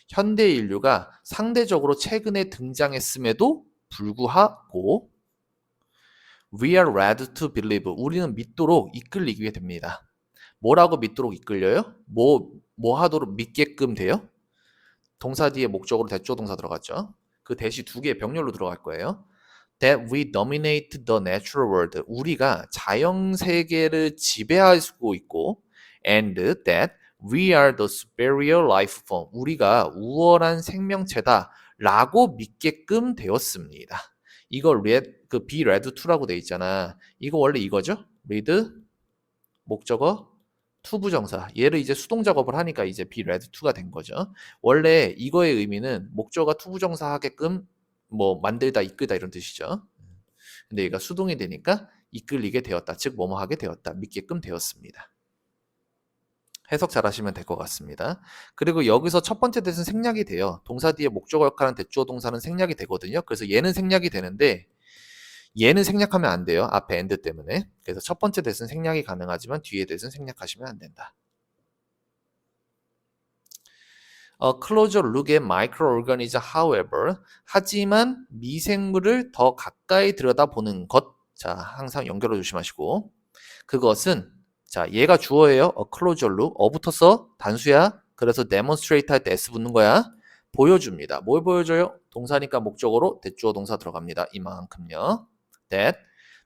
현대 인류가 상대적으로 최근에 등장했음에도 불구하고 We are led to believe. 우리는 믿도록 이끌리게 됩니다. 뭐라고 믿도록 이끌려요? 뭐 하도록 믿게끔 돼요? 동사 뒤에 목적으로 대조 동사 들어갔죠. 그 대시 두 개의 병렬로 들어갈 거예요. That we dominate the natural world. 우리가 자연 세계를 지배하고 있고 and that we are the superior life form. 우리가 우월한 생명체다 라고 믿게끔 되었습니다. 이거 그 be led to라고 돼 있잖아. 이거 원래 이거죠? lead 목적어 투부정사. 얘를 이제 수동 작업을 하니까 이제 be led to가 된 거죠. 원래 이거의 의미는 목적어 투부정사 하게끔 뭐 만들다, 이끌다 이런 뜻이죠. 근데 얘가 수동이 되니까 이끌리게 되었다. 즉 뭐뭐 하게 되었다. 믿게끔 되었습니다. 해석 잘 하시면 될 것 같습니다. 그리고 여기서 첫 번째 대신 생략이 돼요. 동사 뒤에 목적어 역할은 대주어 동사는 생략이 되거든요. 그래서 얘는 생략이 되는데 얘는 생략하면 안 돼요. 앞에 and 때문에. 그래서 첫 번째 대신 생략이 가능하지만 뒤에 대신 생략하시면 안 된다. A closer look at microorganisms, however, 하지만 미생물을 더 가까이 들여다보는 것. 자, 항상 연결어 조심하시고. 그것은 자, 얘가 주어예요. A closer look. 붙어서 단수야. 그래서 demonstrate 할 때 s 붙는 거야. 보여줍니다. 뭘 보여줘요? 동사니까 목적어로 대주어 동사 들어갑니다. 이만큼요. That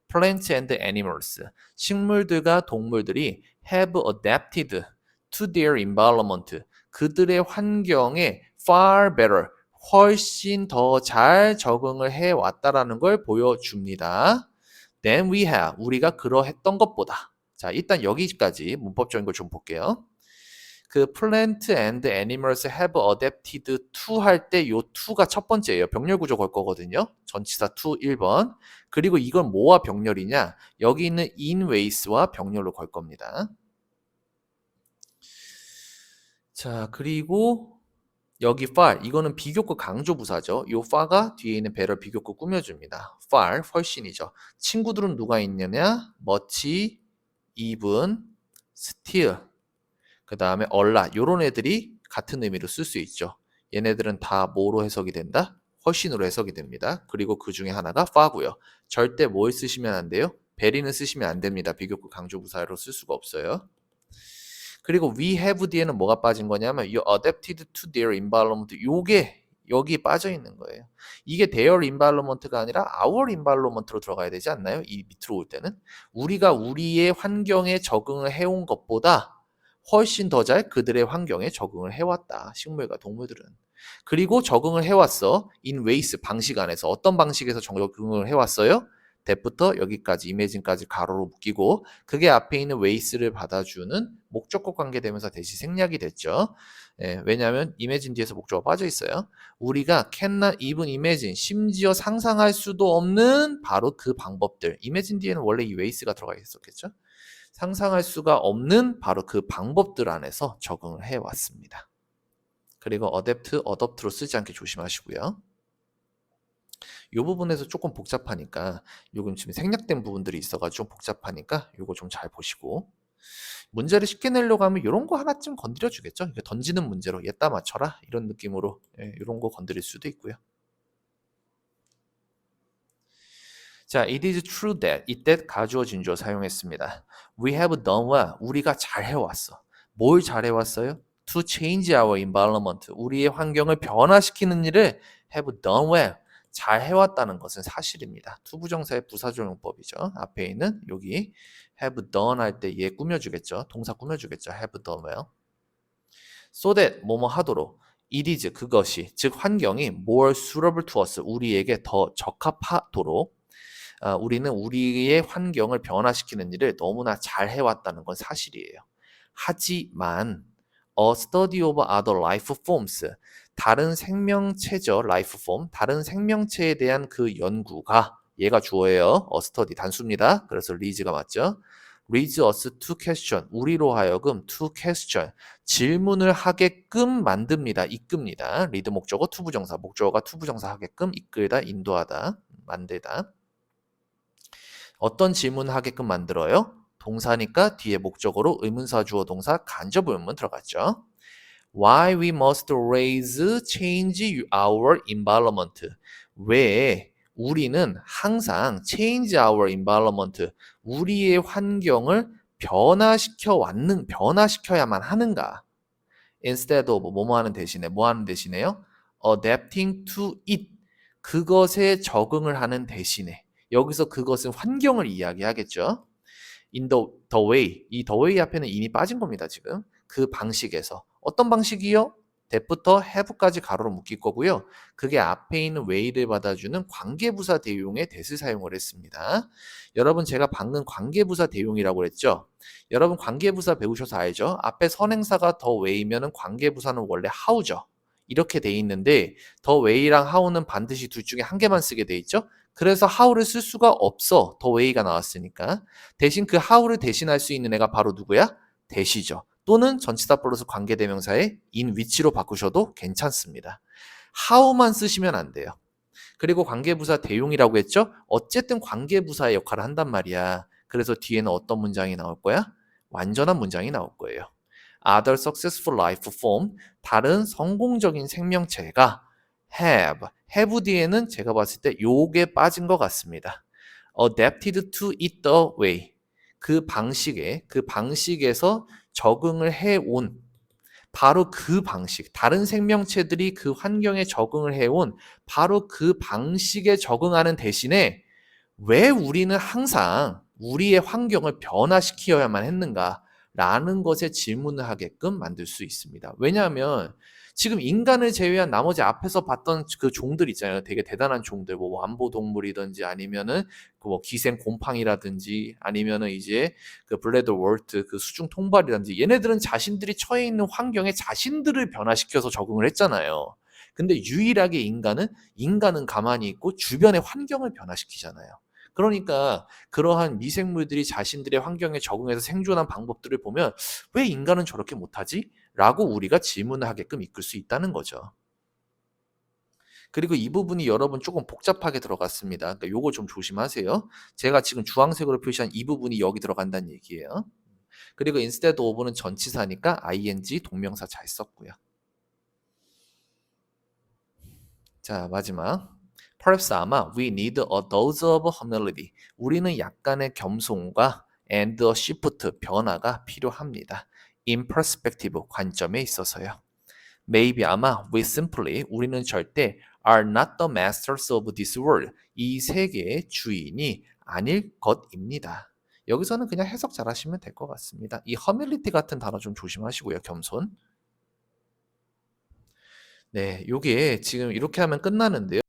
plants and animals. 식물들과 동물들이 have adapted to their environment. 그들의 환경에 far better, 훨씬 더 잘 적응을 해왔다라는 걸 보여줍니다. Than we have, 우리가 그러했던 것보다. 자, 일단 여기까지 문법적인 걸 좀 볼게요. 그 plant and animals have adapted to 할 때 요 to가 첫 번째예요. 병렬 구조 걸 거거든요. 전치사 to 1번. 그리고 이건 뭐와 병렬이냐? 여기 있는 in ways와 병렬로 걸 겁니다. 자, 그리고 여기 far, 이거는 비교급 강조 부사죠. 요 far가 뒤에 있는 better 비교급 꾸며줍니다. far, 훨씬이죠. 친구들은 누가 있느냐? much, even, still, 그 다음에 얼라, 요런 애들이 같은 의미로 쓸 수 있죠. 얘네들은 다 뭐로 해석이 된다? 훨씬으로 해석이 됩니다. 그리고 그 중에 하나가 far고요. 절대 뭘 쓰시면 안 돼요? very는 쓰시면 안 됩니다. 비교급 강조 부사로 쓸 수가 없어요. 그리고 we have 뒤에는 뭐가 빠진 거냐면 you adapted to their environment. 요게 여기 빠져 있는 거예요. 이게 their environment가 아니라 our environment로 들어가야 되지 않나요? 이 밑으로 올 때는 우리가 우리의 환경에 적응을 해온 것보다 훨씬 더 잘 그들의 환경에 적응을 해왔다. 식물과 동물들은. 그리고 적응을 해왔어. in ways 방식 안에서 어떤 방식에서 적응을 해왔어요? that부터 여기까지 imagine까지 가로로 묶이고 그게 앞에 있는 ways를 받아주는 목적격 관계되면서 대시 생략이 됐죠. 예, 왜냐하면 imagine 뒤에서 목적어가 빠져 있어요. 우리가 cannot even imagine 심지어 상상할 수도 없는 바로 그 방법들. imagine 뒤에는 원래 이 ways가 들어가 있었겠죠. 상상할 수가 없는 바로 그 방법들 안에서 적응을 해왔습니다. 그리고 adapt, adopt로 쓰지 않게 조심하시고요. 이 부분에서 조금 복잡하니까 요금 지금 생략된 부분들이 있어가지고 좀 복잡하니까 요거 좀 잘 보시고 문제를 쉽게 내려고 하면 이런 거 하나쯤 건드려 주겠죠. 던지는 문제로 얘따 맞춰라 이런 느낌으로 이런 거 건드릴 수도 있고요. 자, it is true that, 이때 가주어 진주어 사용했습니다. We have done well, 우리가 잘 해왔어. 뭘 잘 해왔어요? To change our environment, 우리의 환경을 변화시키는 일을 have done well, 잘 해왔다는 것은 사실입니다. 투부정사의 부사조용법이죠. 앞에 있는 여기 have done 할 때 얘 꾸며주겠죠. 동사 꾸며주겠죠. have done well. So that 뭐뭐 하도록 it is 그것이 즉 환경이 more suitable to us 우리에게 더 적합하도록 우리는 우리의 환경을 변화시키는 일을 너무나 잘 해왔다는 건 사실이에요. 하지만 a study of other life forms 다른 생명체죠. life form 다른 생명체에 대한 그 연구가 얘가 주어예요. a study 단수입니다. 그래서 leads가 맞죠. leads us to question 우리로 하여금 to question 질문을 하게끔 만듭니다. 이끕니다. lead 목적어 투부정사 목적어가 투부정사 하게끔 이끌다 인도하다 만들다 어떤 질문을 하게끔 만들어요? 동사니까 뒤에 목적어로 의문사 주어 동사 간접 의문문 들어갔죠. Why we must raise change our environment. 왜 우리는 항상 change our environment, 우리의 환경을 변화시켜야만 하는가? instead of 뭐뭐 하는 대신에 뭐 하는 대신에요? adapting to it, 그것에 적응을 하는 대신에, 여기서 그것은 환경을 이야기하겠죠. in the way, 이 the way 앞에는 in이 빠진 겁니다. 지금 그 방식에서. 어떤 방식이요? that부터 have까지 가로로 묶일 거고요. 그게 앞에 있는 way를 받아주는 관계부사 대용의 that을 사용을 했습니다. 여러분, 제가 방금 관계부사 대용이라고 그랬죠. 여러분, 관계부사 배우셔서 알죠? 앞에 선행사가 the way면은 관계부사는 원래 how죠. 이렇게 돼 있는데 the way랑 how는 반드시 둘 중에 한 개만 쓰게 돼 있죠. 그래서 how를 쓸 수가 없어. the way가 나왔으니까. 대신 그 how를 대신할 수 있는 애가 바로 누구야? that이죠. 또는 전치사 플러스 관계대명사의 in which로 바꾸셔도 괜찮습니다. how만 쓰시면 안 돼요. 그리고 관계부사 대용이라고 했죠? 어쨌든 관계부사의 역할을 한단 말이야. 그래서 뒤에는 어떤 문장이 나올 거야? 완전한 문장이 나올 거예요. Other successful life form, 다른 성공적인 생명체가 have 뒤에는 제가 봤을 때 요게 빠진 것 같습니다. adapted to it the way, 그 방식에서 적응을 해온, 바로 그 방식, 다른 생명체들이 그 환경에 적응을 해온 바로 그 방식에 적응하는 대신에 왜 우리는 항상 우리의 환경을 변화시켜야만 했는가? 라는 것에 질문을 하게끔 만들 수 있습니다. 왜냐하면 지금 인간을 제외한 나머지 앞에서 봤던 그 종들 있잖아요. 되게 대단한 종들, 뭐 완보동물이든지 아니면은 그 뭐 기생 곰팡이라든지 아니면은 이제 그 블레드 월트 그 수중 통발이라든지, 얘네들은 자신들이 처해 있는 환경에 자신들을 변화시켜서 적응을 했잖아요. 근데 유일하게 인간은 가만히 있고 주변의 환경을 변화시키잖아요. 그러니까 그러한 미생물들이 자신들의 환경에 적응해서 생존한 방법들을 보면 왜 인간은 저렇게 못하지? 라고 우리가 질문을 하게끔 이끌 수 있다는 거죠. 그리고 이 부분이 여러분 조금 복잡하게 들어갔습니다. 그러니까 요거 좀 조심하세요. 제가 지금 주황색으로 표시한 이 부분이 여기 들어간다는 얘기예요. 그리고 instead of는 전치사니까 ing 동명사 잘 썼고요. 자, 마지막. Perhaps 아마 we need a dose of humility. 우리는 약간의 겸손과 and a shift 변화가 필요합니다. In perspective 관점에 있어서요. Maybe 아마 we simply 우리는 절대 are not the masters of this world. 이 세계의 주인이 아닐 것입니다. 여기서는 그냥 해석 잘 하시면 될 것 같습니다. 이 humility 같은 단어 좀 조심하시고요. 겸손. 네, 요게 지금 이렇게 하면 끝나는데요.